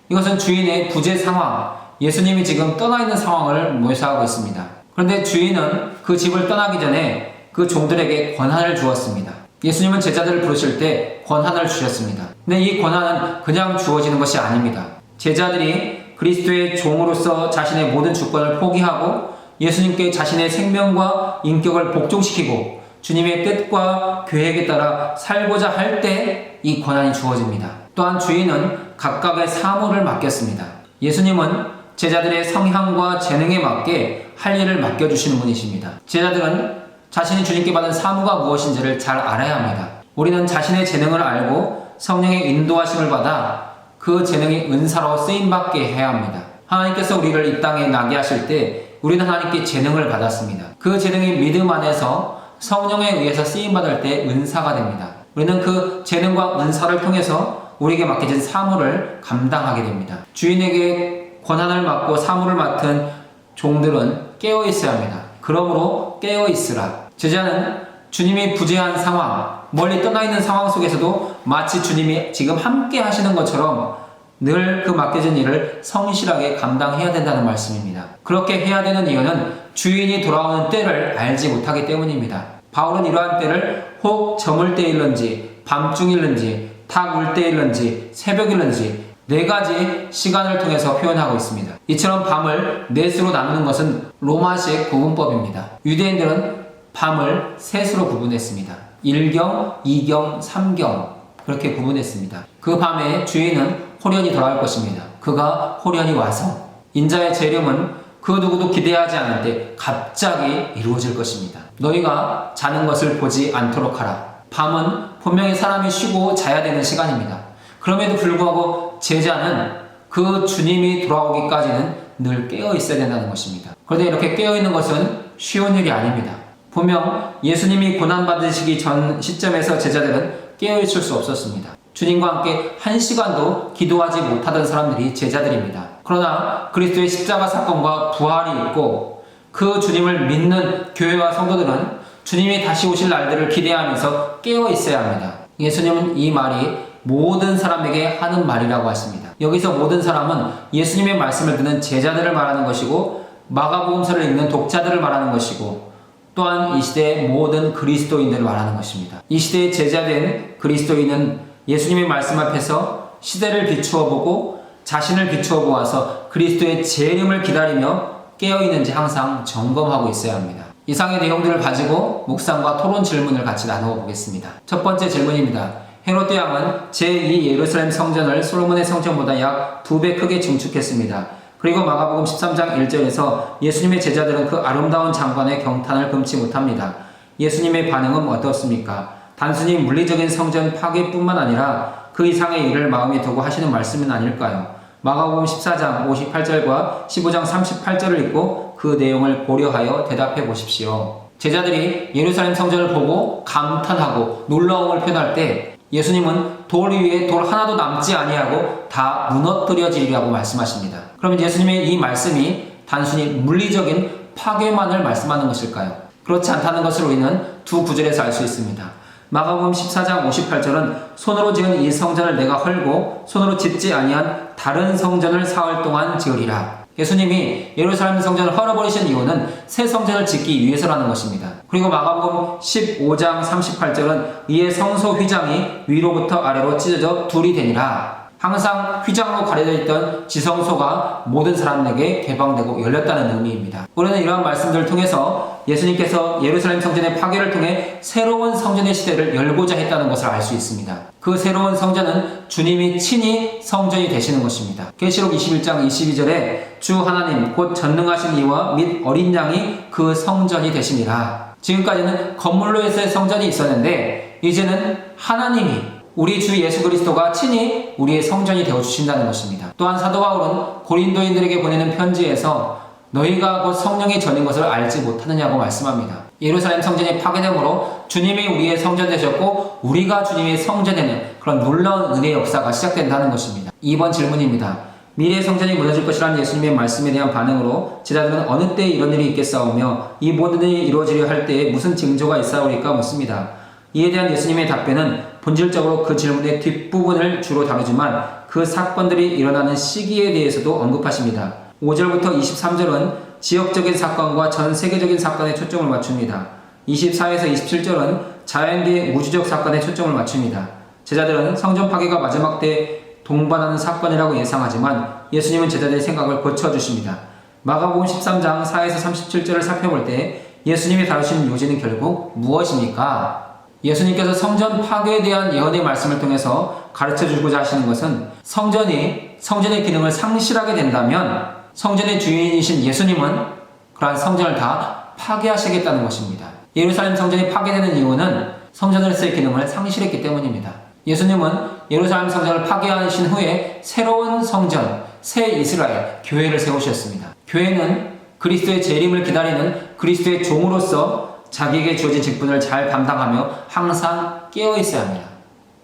이것은 주인의 부재 상황, 예수님이 지금 떠나 있는 상황을 묘사하고 있습니다. 그런데 주인은 그 집을 떠나기 전에 그 종들에게 권한을 주었습니다. 예수님은 제자들을 부르실 때 권한을 주셨습니다. 근데 이 권한은 그냥 주어지는 것이 아닙니다. 제자들이 그리스도의 종으로서 자신의 모든 주권을 포기하고 예수님께 자신의 생명과 인격을 복종시키고 주님의 뜻과 계획에 따라 살고자 할 때 이 권한이 주어집니다. 또한 주인은 각각의 사물을 맡겼습니다. 예수님은 제자들의 성향과 재능에 맞게 할 일을 맡겨주시는 분이십니다. 제자들은 자신이 주님께 받은 사무가 무엇인지를 잘 알아야 합니다. 우리는 자신의 재능을 알고 성령의 인도하심을 받아 그 재능이 은사로 쓰임받게 해야 합니다. 하나님께서 우리를 이 땅에 나게 하실 때 우리는 하나님께 재능을 받았습니다. 그 재능이 믿음 안에서 성령에 의해서 쓰임받을 때 은사가 됩니다. 우리는 그 재능과 은사를 통해서 우리에게 맡겨진 사물을 감당하게 됩니다. 주인에게 권한을 맡고 사물을 맡은 종들은 깨어 있어야 합니다. 그러므로 깨어 있으라. 제자는 주님이 부재한 상황, 멀리 떠나 있는 상황 속에서도 마치 주님이 지금 함께 하시는 것처럼 늘 그 맡겨진 일을 성실하게 감당해야 된다는 말씀입니다. 그렇게 해야 되는 이유는 주인이 돌아오는 때를 알지 못하기 때문입니다. 바울은 이러한 때를 혹 저물 때일런지, 밤중일런지, 닭 울 때일런지, 새벽일런지 4가지 시간을 통해서 표현하고 있습니다. 이처럼 밤을 넷으로 나누는 것은 로마식 구분법입니다. 유대인들은 밤을 셋으로 구분했습니다. 1경, 2경, 3경 그렇게 구분했습니다. 그 밤에 주인은 호련히 돌아올 것입니다. 그가 호련히 와서 인자의 재림은 그 누구도 기대하지 않을 때 갑자기 이루어질 것입니다. 너희가 자는 것을 보지 않도록 하라. 밤은 분명히 사람이 쉬고 자야 되는 시간입니다. 그럼에도 불구하고 제자는 그 주님이 돌아오기까지는 늘 깨어 있어야 된다는 것입니다. 그런데 이렇게 깨어 있는 것은 쉬운 일이 아닙니다. 분명 예수님이 고난받으시기 전 시점에서 제자들은 깨어 있을 수 없었습니다. 주님과 함께 1시간도 기도하지 못하던 사람들이 제자들입니다. 그러나 그리스도의 십자가 사건과 부활이 있고 그 주님을 믿는 교회와 성도들은 주님이 다시 오실 날들을 기대하면서 깨어 있어야 합니다. 예수님은 이 말이 모든 사람에게 하는 말이라고 하십니다. 여기서 모든 사람은 예수님의 말씀을 듣는 제자들을 말하는 것이고 마가복음서를 읽는 독자들을 말하는 것이고 또한 이 시대의 모든 그리스도인들을 말하는 것입니다. 이 시대의 제자된 그리스도인은 예수님의 말씀 앞에서 시대를 비추어 보고 자신을 비추어 보아서 그리스도의 재림을 기다리며 깨어있는지 항상 점검하고 있어야 합니다. 이상의 내용들을 가지고 묵상과 토론 질문을 같이 나누어 보겠습니다. 첫 번째 질문입니다. 헤롯대 왕은 제2 예루살렘 성전을 솔로몬의 성전보다 약 2배 크게 증축했습니다. 그리고 마가복음 13장 1절에서 예수님의 제자들은 그 아름다운 장관의 경탄을 금치 못합니다. 예수님의 반응은 어떻습니까? 단순히 물리적인 성전 파괴뿐만 아니라 그 이상의 일을 마음에 두고 하시는 말씀은 아닐까요? 마가복음 14장 58절과 15장 38절을 읽고 그 내용을 고려하여 대답해 보십시오. 제자들이 예루살렘 성전을 보고 감탄하고 놀라움을 표현할 때 예수님은 돌 위에 돌 하나도 남지 아니하고 다 무너뜨려지리라고 말씀하십니다. 그러면 예수님의 이 말씀이 단순히 물리적인 파괴만을 말씀하는 것일까요? 그렇지 않다는 것을 우리는 두 구절에서 알 수 있습니다. 마가복음 14장 58절은 손으로 지은 이 성전을 내가 헐고 손으로 짓지 아니한 다른 성전을 사흘 동안 지으리라. 예수님이 예루살렘 성전을 헐어버리신 이유는 새 성전을 짓기 위해서라는 것입니다. 그리고 마가복음 15장 38절은 이에 성소 휘장이 위로부터 아래로 찢어져 둘이 되니라. 항상 휘장으로 가려져 있던 지성소가 모든 사람에게 개방되고 열렸다는 의미입니다. 우리는 이러한 말씀들을 통해서 예수님께서 예루살렘 성전의 파괴를 통해 새로운 성전의 시대를 열고자 했다는 것을 알 수 있습니다. 그 새로운 성전은 주님이 친히 성전이 되시는 것입니다. 계시록 21장 22절에 주 하나님 곧 전능하신 이와 및 어린 양이 그 성전이 되시니라. 지금까지는 건물로에서의 성전이 있었는데 이제는 하나님이 우리 주 예수 그리스도가 친히 우리의 성전이 되어주신다는 것입니다. 또한 사도 바울은 고린도인들에게 보내는 편지에서 너희가 곧 성령이 전인 것을 알지 못하느냐고 말씀합니다. 예루살렘 성전이 파괴됨으로 주님이 우리의 성전 되셨고 우리가 주님의 성전 되는 그런 놀라운 은혜의 역사가 시작된다는 것입니다. 2번 질문입니다. 미래의 성전이 무너질 것이라는 예수님의 말씀에 대한 반응으로 제자들은 어느 때에 이런 일이 있겠사오며 이 모든 일이 이루어지려 할 때에 무슨 징조가 있사오리까 묻습니다. 이에 대한 예수님의 답변은 본질적으로 그 질문의 뒷부분을 주로 다루지만 그 사건들이 일어나는 시기에 대해서도 언급하십니다. 5절부터 23절은 지역적인 사건과 전 세계적인 사건에 초점을 맞춥니다. 24에서 27절은 자연계의 우주적 사건에 초점을 맞춥니다. 제자들은 성전 파괴가 마지막 때 동반하는 사건이라고 예상하지만 예수님은 제자들의 생각을 고쳐주십니다. 마가복음 13장 4에서 37절을 살펴볼 때 예수님이 다루신 요지는 결국 무엇입니까? 예수님께서 성전 파괴에 대한 예언의 말씀을 통해서 가르쳐주고자 하시는 것은 성전의 기능을 상실하게 된다면 성전의 주인이신 예수님은 그러한 성전을 다 파괴하시겠다는 것입니다. 예루살렘 성전이 파괴되는 이유는 성전으로서의 기능을 상실했기 때문입니다. 예수님은 예루살렘 성전을 파괴하신 후에 새로운 성전, 새 이스라엘, 교회를 세우셨습니다. 교회는 그리스도의 재림을 기다리는 그리스도의 종으로서 자기에게 주어진 직분을 잘 감당하며 항상 깨어 있어야 합니다.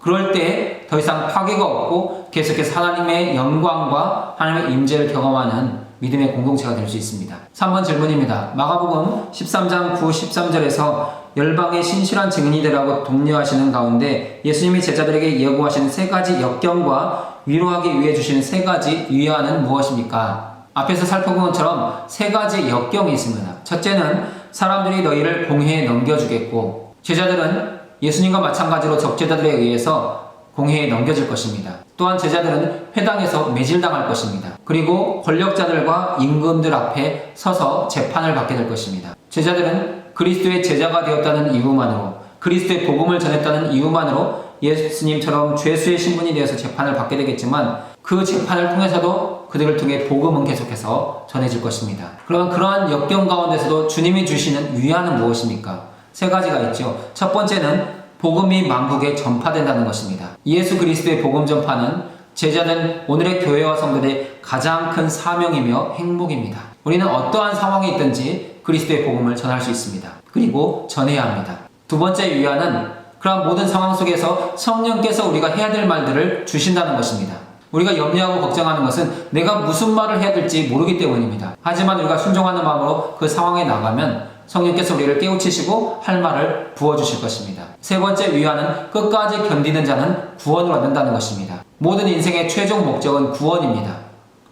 그럴 때 더 이상 파괴가 없고 계속해서 하나님의 영광과 하나님의 임재를 경험하는 믿음의 공동체가 될 수 있습니다. 3번 질문입니다. 마가복음 13장 9, 13절에서 열방의 신실한 증인이되라고 독려하시는 가운데 예수님이 제자들에게 예고하신 세 가지 역경과 위로하기 위해 주시는 세 가지 위안은 무엇입니까? 앞에서 살펴본 것처럼 세 가지 역경이 있습니다. 첫째는 사람들이 너희를 공회에 넘겨주겠고, 제자들은 예수님과 마찬가지로 적제자들에 의해서 공회에 넘겨질 것입니다. 또한 제자들은 회당에서 매질당할 것입니다. 그리고 권력자들과 임금들 앞에 서서 재판을 받게 될 것입니다. 제자들은 그리스도의 제자가 되었다는 이유만으로, 그리스도의 복음을 전했다는 이유만으로 예수님처럼 죄수의 신분이 되어서 재판을 받게 되겠지만 그 재판을 통해서도 그들을 통해 복음은 계속해서 전해질 것입니다. 그럼 그러한 역경 가운데서도 주님이 주시는 위안은 무엇입니까? 세 가지가 있죠. 첫 번째는 복음이 만국에 전파된다는 것입니다. 예수 그리스도의 복음 전파는 제자된 오늘의 교회와 성도들의 가장 큰 사명이며 행복입니다. 우리는 어떠한 상황에 있든지 그리스도의 복음을 전할 수 있습니다. 그리고 전해야 합니다. 두 번째 위안은 그러한 모든 상황 속에서 성령께서 우리가 해야 될 말들을 주신다는 것입니다. 우리가 염려하고 걱정하는 것은 내가 무슨 말을 해야 될지 모르기 때문입니다. 하지만 우리가 순종하는 마음으로 그 상황에 나가면 성령께서 우리를 깨우치시고 할 말을 부어주실 것입니다. 세 번째 위안은 끝까지 견디는 자는 구원을 얻는다는 것입니다. 모든 인생의 최종 목적은 구원입니다.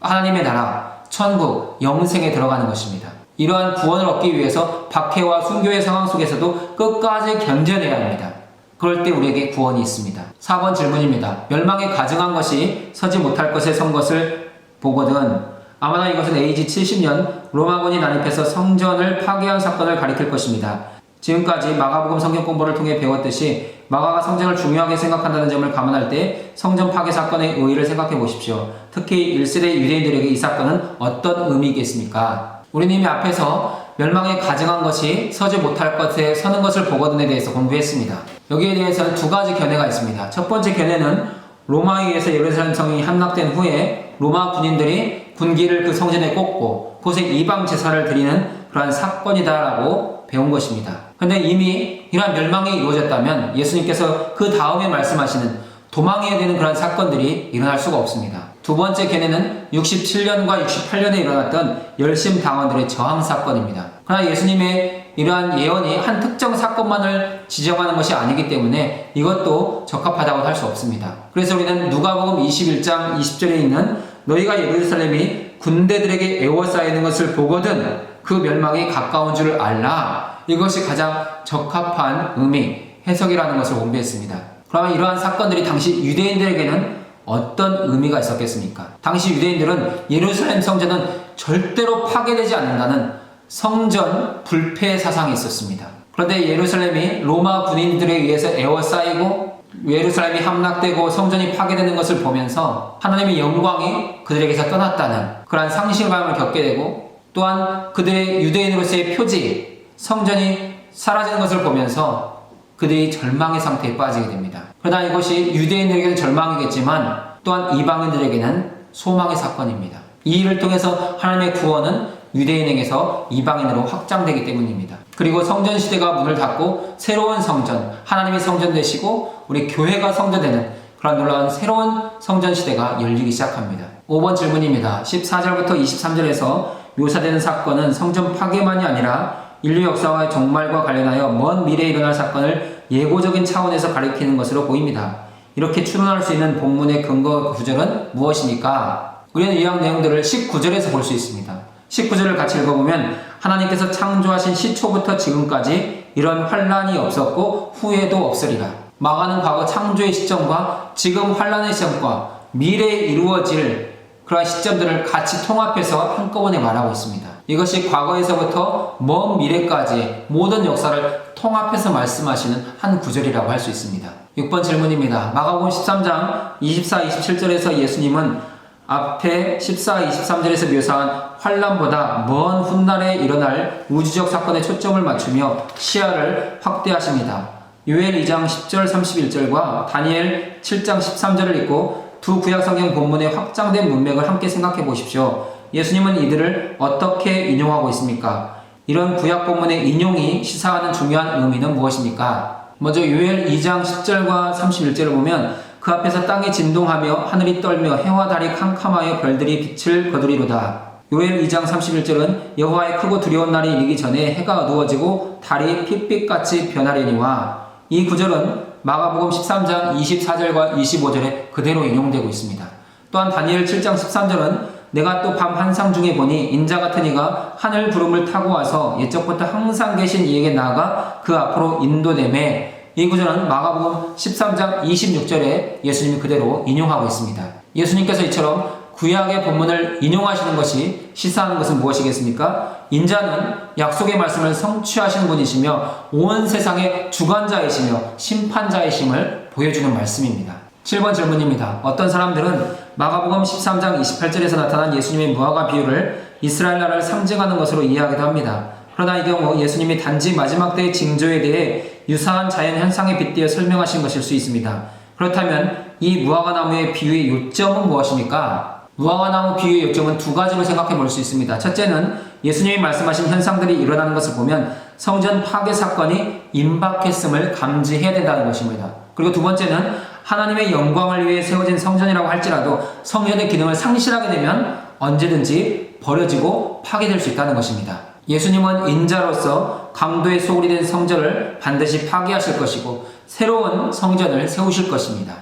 하나님의 나라, 천국, 영생에 들어가는 것입니다. 이러한 구원을 얻기 위해서 박해와 순교의 상황 속에서도 끝까지 견뎌내야 합니다. 그럴 때 우리에게 구원이 있습니다. 4번 질문입니다. 멸망에 가증한 것이 서지 못할 것에 선 것을 보거든 아마나 이것은 AD 70년 로마군이 난입해서 성전을 파괴한 사건을 가리킬 것입니다. 지금까지 마가복음 성경 공부를 통해 배웠듯이 마가가 성전을 중요하게 생각한다는 점을 감안할 때 성전 파괴 사건의 의의를 생각해 보십시오. 특히 1세대 유대인들에게 이 사건은 어떤 의미겠습니까? 우리는 이미 앞에서 멸망에 가증한 것이 서지 못할 것에 서는 것을 보거든에 대해서 공부했습니다. 여기에 대해서는 두 가지 견해가 있습니다. 첫 번째 견해는 로마에 의해서 예루살렘 성이 함락된 후에 로마 군인들이 군기를 그 성전에 꽂고 그곳에 이방 제사를 드리는 그러한 사건이다라고 배운 것입니다. 그런데 이미 이러한 멸망이 이루어졌다면 예수님께서 그 다음에 말씀하시는 도망해야 되는 그러한 사건들이 일어날 수가 없습니다. 두 번째 견해는 67년과 68년에 일어났던 열심 당원들의 저항 사건입니다. 그러나 예수님의 이러한 예언이 한 특정 사건만을 지정하는 것이 아니기 때문에 이것도 적합하다고 할 수 없습니다. 그래서 우리는 누가복음 21장 20절에 있는 너희가 예루살렘이 군대들에게 에워싸이는 것을 보거든 그 멸망이 가까운 줄을 알라. 이것이 가장 적합한 의미, 해석이라는 것을 공부했습니다. 그러면 이러한 사건들이 당시 유대인들에게는 어떤 의미가 있었겠습니까? 당시 유대인들은 예루살렘 성전은 절대로 파괴되지 않는다는 성전 불패 사상이 있었습니다. 그런데 예루살렘이 로마 군인들에 의해서 에워싸이고 예루살렘이 함락되고 성전이 파괴되는 것을 보면서 하나님의 영광이 그들에게서 떠났다는 그러한 상실감을 겪게 되고 또한 그들의 유대인으로서의 표지, 성전이 사라지는 것을 보면서 그들이 절망의 상태에 빠지게 됩니다. 그러나 이것이 유대인들에게는 절망이겠지만 또한 이방인들에게는 소망의 사건입니다. 이 일을 통해서 하나님의 구원은 유대인에게서 이방인으로 확장되기 때문입니다. 그리고 성전 시대가 문을 닫고 새로운 성전, 하나님의 성전 되시고 우리 교회가 성전 되는 그런 놀라운 새로운 성전 시대가 열리기 시작합니다. 5번 질문입니다. 14절부터 23절에서 묘사되는 사건은 성전 파괴만이 아니라 인류 역사와 종말과 관련하여 먼 미래에 일어날 사건을 예고적인 차원에서 가리키는 것으로 보입니다. 이렇게 추론할 수 있는 본문의 근거 구절은 무엇입니까? 우리는 이러한 내용들을 19절에서 볼 수 있습니다. 19절을 같이 읽어보면 하나님께서 창조하신 시초부터 지금까지 이런 환란이 없었고 후에도 없으리라. 마가는 과거 창조의 시점과 지금 환란의 시점과 미래에 이루어질 그러한 시점들을 같이 통합해서 한꺼번에 말하고 있습니다. 이것이 과거에서부터 먼 미래까지 모든 역사를 통합해서 말씀하시는 한 구절이라고 할 수 있습니다. 6번 질문입니다. 마가복음 13장 24, 27절에서 예수님은 앞에 14, 23절에서 묘사한 환란보다 먼 훗날에 일어날 우주적 사건에 초점을 맞추며 시야를 확대하십니다. 요엘 2장 10절 31절과 다니엘 7장 13절을 읽고 두 구약성경 본문의 확장된 문맥을 함께 생각해 보십시오. 예수님은 이들을 어떻게 인용하고 있습니까? 이런 구약 본문의 인용이 시사하는 중요한 의미는 무엇입니까? 먼저 요엘 2장 10절과 31절을 보면 그 앞에서 땅이 진동하며 하늘이 떨며 해와 달이 캄캄하여 별들이 빛을 거두리로다. 요엘 2장 31절은 여호와의 크고 두려운 날이 이르기 전에 해가 어두워지고 달이 핏빛같이 변하리니와, 이 구절은 마가복음 13장 24절과 25절에 그대로 인용되고 있습니다. 또한 다니엘 7장 13절은 내가 또 밤 환상 중에 보니 인자 같은 이가 하늘 구름을 타고 와서 옛적부터 항상 계신 이에게 나아가 그 앞으로 인도되매, 이 구절은 마가복음 13장 26절에 예수님이 그대로 인용하고 있습니다. 예수님께서 이처럼 구약의 본문을 인용하시는 것이 시사하는 것은 무엇이겠습니까? 인자는 약속의 말씀을 성취하시는 분이시며 온 세상의 주관자이시며 심판자이심을 보여주는 말씀입니다. 7번 질문입니다. 어떤 사람들은 마가복음 13장 28절에서 나타난 예수님의 무화과 비유를 이스라엘 나라를 상징하는 것으로 이해하기도 합니다. 그러나 이 경우 예수님이 단지 마지막 때의 징조에 대해 유사한 자연 현상에 빗대어 설명하신 것일 수 있습니다. 그렇다면 이 무화과 나무의 비유의 요점은 무엇입니까? 무화과 나무 비유의 요점은 두 가지로 생각해 볼 수 있습니다. 첫째는 예수님이 말씀하신 현상들이 일어나는 것을 보면 성전 파괴 사건이 임박했음을 감지해야 된다는 것입니다. 그리고 두 번째는 하나님의 영광을 위해 세워진 성전이라고 할지라도 성전의 기능을 상실하게 되면 언제든지 버려지고 파괴될 수 있다는 것입니다. 예수님은 인자로서 강도의 소굴이 된 성전을 반드시 파괴하실 것이고 새로운 성전을 세우실 것입니다.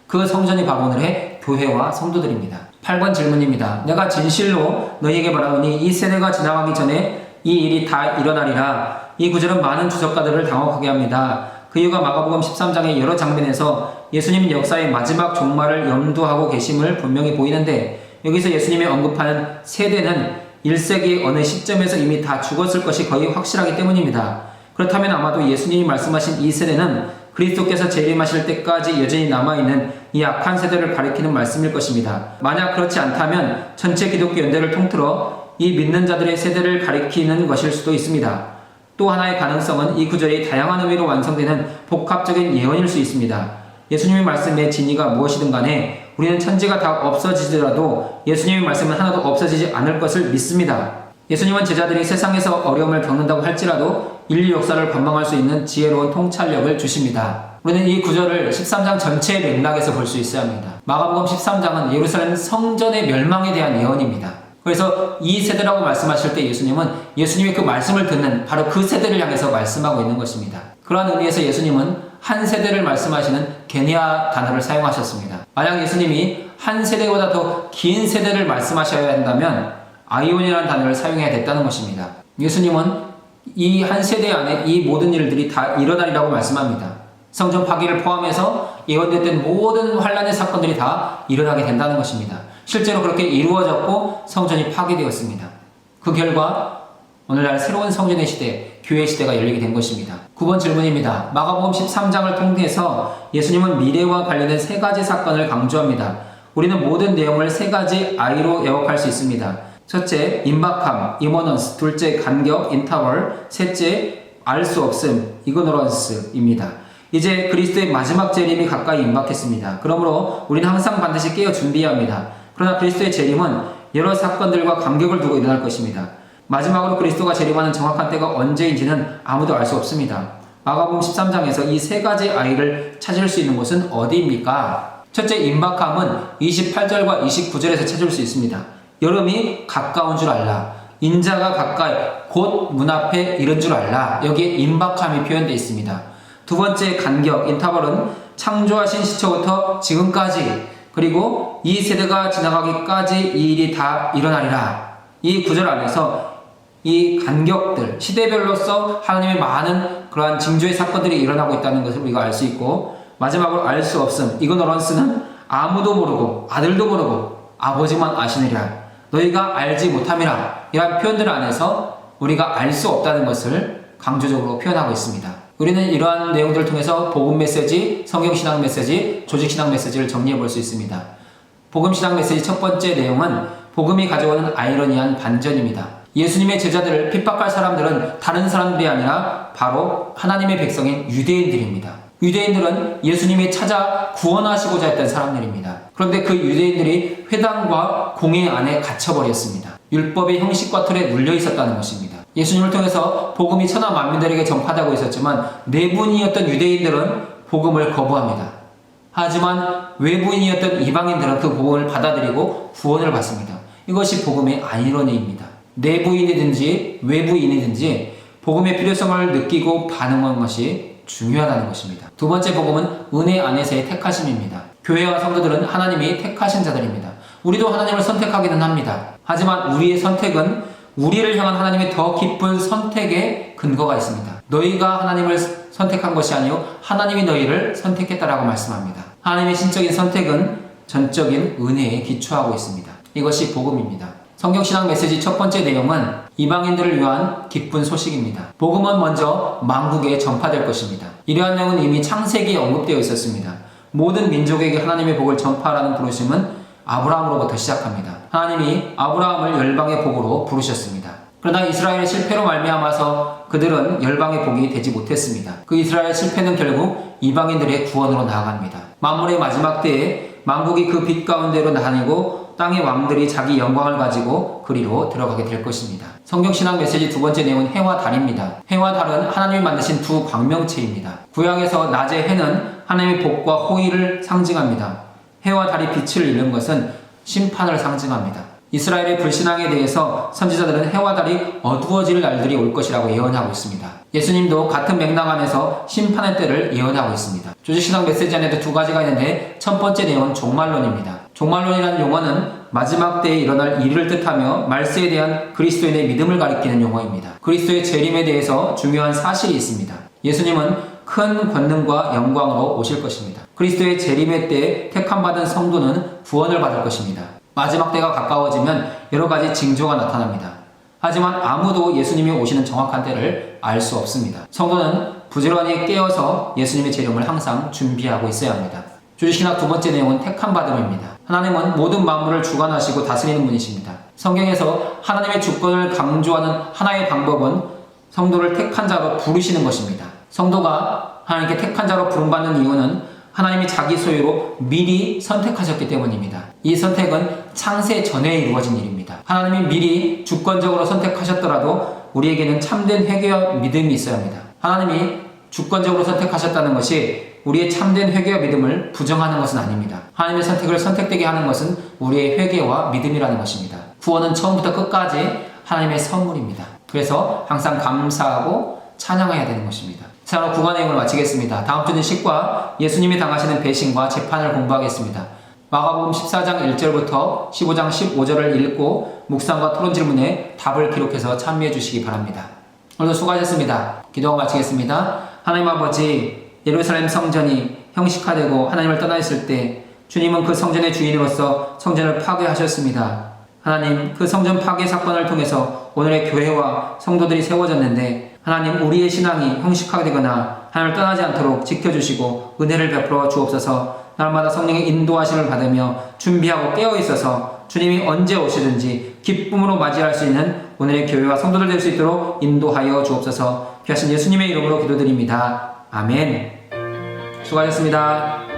그 성전이 바로 오늘의 교회와 성도들입니다. 8번 질문입니다. 내가 진실로 너희에게 말하노니 이 세대가 지나가기 전에 이 일이 다 일어나리라. 이 구절은 많은 주석가들을 당혹하게 합니다. 그 이유가 마가복음 13장의 여러 장면에서 예수님은 역사의 마지막 종말을 염두하고 계심을 분명히 보이는데, 여기서 예수님이 언급하는 세대는 1세기 어느 시점에서 이미 다 죽었을 것이 거의 확실하기 때문입니다. 그렇다면 아마도 예수님이 말씀하신 이 세대는 그리스도께서 재림하실 때까지 여전히 남아있는 이 악한 세대를 가리키는 말씀일 것입니다. 만약 그렇지 않다면 전체 기독교 연대를 통틀어 이 믿는 자들의 세대를 가리키는 것일 수도 있습니다. 또 하나의 가능성은 이 구절이 다양한 의미로 완성되는 복합적인 예언일 수 있습니다. 예수님의 말씀의 진위가 무엇이든 간에 우리는 천지가 다 없어지더라도 예수님의 말씀은 하나도 없어지지 않을 것을 믿습니다. 예수님은 제자들이 세상에서 어려움을 겪는다고 할지라도 인류 역사를 관망할 수 있는 지혜로운 통찰력을 주십니다. 우리는 이 구절을 13장 전체의 맥락에서 볼 수 있어야 합니다. 마가복음 13장은 예루살렘 성전의 멸망에 대한 예언입니다. 그래서 이 세대라고 말씀하실 때 예수님은 예수님의 그 말씀을 듣는 바로 그 세대를 향해서 말씀하고 있는 것입니다. 그러한 의미에서 예수님은 한 세대를 말씀하시는 게니아 단어를 사용하셨습니다. 만약 예수님이 한 세대보다 더 긴 세대를 말씀하셔야 한다면 아이온이라는 단어를 사용해야 됐다는 것입니다. 예수님은 이 한 세대 안에 이 모든 일들이 다 일어나리라고 말씀합니다. 성전 파괴를 포함해서 예언됐던 모든 환란의 사건들이 다 일어나게 된다는 것입니다. 실제로 그렇게 이루어졌고 성전이 파괴되었습니다. 그 결과 오늘날 새로운 성전의 시대, 교회 시대가 열리게 된 것입니다. 9번 질문입니다. 마가복음 13장을 통해서 예수님은 미래와 관련된 세 가지 사건을 강조합니다. 우리는 모든 내용을 세 가지 I로 에워할 수 있습니다. 첫째, 임박함, 이머넌스. 둘째, 간격, 인터벌. 셋째, 알 수 없음, 이그노런스입니다. 이제 그리스도의 마지막 재림이 가까이 임박했습니다. 그러므로 우리는 항상 반드시 깨어 준비해야 합니다. 그러나 그리스도의 재림은 여러 사건들과 간격을 두고 일어날 것입니다. 마지막으로 그리스도가 재림하는 정확한 때가 언제인지는 아무도 알 수 없습니다. 마가복음 13장에서 이 세 가지 I를 찾을 수 있는 곳은 어디입니까? 첫째, 임박함은 28절과 29절에서 찾을 수 있습니다. 여름이 가까운 줄 알라. 인자가 가까이 곧 문 앞에 이른 줄 알라. 여기에 임박함이 표현되어 있습니다. 두 번째 간격, 인터벌은 창조하신 시초부터 지금까지 그리고 이 세대가 지나가기까지 이 일이 다 일어나리라. 이 구절 안에서 이 간격들, 시대별로서 하나님의 많은 그러한 징조의 사건들이 일어나고 있다는 것을 우리가 알 수 있고, 마지막으로 알 수 없음, 이거 너런스는 아무도 모르고 아들도 모르고 아버지만 아시느니라. 너희가 알지 못함이라. 이러한 표현들 안에서 우리가 알 수 없다는 것을 강조적으로 표현하고 있습니다. 우리는 이러한 내용들을 통해서 복음 메시지, 성경신앙 메시지, 조직신앙 메시지를 정리해 볼 수 있습니다. 복음신앙 메시지 첫 번째 내용은 복음이 가져오는 아이러니한 반전입니다. 예수님의 제자들을 핍박할 사람들은 다른 사람들이 아니라 바로 하나님의 백성인 유대인들입니다. 유대인들은 예수님이 찾아 구원하시고자 했던 사람들입니다. 그런데 그 유대인들이 회당과 공회 안에 갇혀버렸습니다. 율법의 형식과 틀에 눌려 있었다는 것입니다. 예수님을 통해서 복음이 천하 만민들에게 전파되고 있었지만 내분이었던 유대인들은 복음을 거부합니다. 하지만 외부인이었던 이방인들은 그 복음을 받아들이고 구원을 받습니다. 이것이 복음의 아이러니입니다. 내부인이든지 외부인이든지 복음의 필요성을 느끼고 반응하는 것이 중요하다는 것입니다. 두 번째 복음은 은혜 안에서의 택하심입니다. 교회와 성도들은 하나님이 택하신 자들입니다. 우리도 하나님을 선택하기는 합니다. 하지만 우리의 선택은 우리를 향한 하나님의 더 깊은 선택의 근거가 있습니다. 너희가 하나님을 선택한 것이 아니요 하나님이 너희를 선택했다라고 말씀합니다. 하나님의 신적인 선택은 전적인 은혜에 기초하고 있습니다. 이것이 복음입니다. 성경신앙 메시지 첫 번째 내용은 이방인들을 위한 기쁜 소식입니다. 복음은 먼저 만국에 전파될 것입니다. 이러한 내용은 이미 창세기에 언급되어 있었습니다. 모든 민족에게 하나님의 복을 전파하라는 부르심은 아브라함으로부터 시작합니다. 하나님이 아브라함을 열방의 복으로 부르셨습니다. 그러나 이스라엘의 실패로 말미암아서 그들은 열방의 복이 되지 못했습니다. 그 이스라엘의 실패는 결국 이방인들의 구원으로 나아갑니다. 만물의 마지막 때에 만국이 그 빛 가운데로 다니고 땅의 왕들이 자기 영광을 가지고 그리로 들어가게 될 것입니다. 성경신앙 메시지 두 번째 내용은 해와 달입니다. 해와 달은 하나님이 만드신 두 광명체입니다. 구약에서 낮의 해는 하나님의 복과 호의를 상징합니다. 해와 달이 빛을 잃는 것은 심판을 상징합니다. 이스라엘의 불신앙에 대해서 선지자들은 해와 달이 어두워질 날들이 올 것이라고 예언하고 있습니다. 예수님도 같은 맥락 안에서 심판의 때를 예언하고 있습니다. 조직신앙 메시지 안에도 두 가지가 있는데 첫 번째 내용은 종말론입니다. 종말론이라는 용어는 마지막 때에 일어날 일을 뜻하며 말세에 대한 그리스도인의 믿음을 가리키는 용어입니다. 그리스도의 재림에 대해서 중요한 사실이 있습니다. 예수님은 큰 권능과 영광으로 오실 것입니다. 그리스도의 재림의 때에 택함받은 성도는 구원을 받을 것입니다. 마지막 때가 가까워지면 여러 가지 징조가 나타납니다. 하지만 아무도 예수님이 오시는 정확한 때를 알 수 없습니다. 성도는 부지런히 깨어서 예수님의 재림을 항상 준비하고 있어야 합니다. 조직신학 두 번째 내용은 택함받음입니다. 하나님은 모든 만물을 주관하시고 다스리는 분이십니다. 성경에서 하나님의 주권을 강조하는 하나의 방법은 성도를 택한 자로 부르시는 것입니다. 성도가 하나님께 택한 자로 부름받는 이유는 하나님이 자기 소유로 미리 선택하셨기 때문입니다. 이 선택은 창세 전에 이루어진 일입니다. 하나님이 미리 주권적으로 선택하셨더라도 우리에게는 참된 회개와 믿음이 있어야 합니다. 하나님이 주권적으로 선택하셨다는 것이 우리의 참된 회개와 믿음을 부정하는 것은 아닙니다. 하나님의 선택을 선택되게 하는 것은 우리의 회개와 믿음이라는 것입니다. 구원은 처음부터 끝까지 하나님의 선물입니다. 그래서 항상 감사하고 찬양해야 되는 것입니다. 자, 오늘 구간 내용을 마치겠습니다. 다음 주는 십과 예수님이 당하시는 배신과 재판을 공부하겠습니다. 마가복음 14장 1절부터 15장 15절을 읽고 묵상과 토론 질문에 답을 기록해서 참여해 주시기 바랍니다. 오늘도 수고하셨습니다. 기도하고 마치겠습니다. 하나님 아버지, 예루살렘 성전이 형식화되고 하나님을 떠나 있을 때 주님은 그 성전의 주인으로서 성전을 파괴하셨습니다. 하나님, 그 성전 파괴 사건을 통해서 오늘의 교회와 성도들이 세워졌는데 하나님, 우리의 신앙이 형식화되거나 하나님을 떠나지 않도록 지켜주시고 은혜를 베풀어 주옵소서. 날마다 성령의 인도하심을 받으며 준비하고 깨어있어서 주님이 언제 오시든지 기쁨으로 맞이할 수 있는 오늘의 교회와 성도들 될 수 있도록 인도하여 주옵소서. 귀하신 예수님의 이름으로 기도드립니다. 아멘. 수고하셨습니다.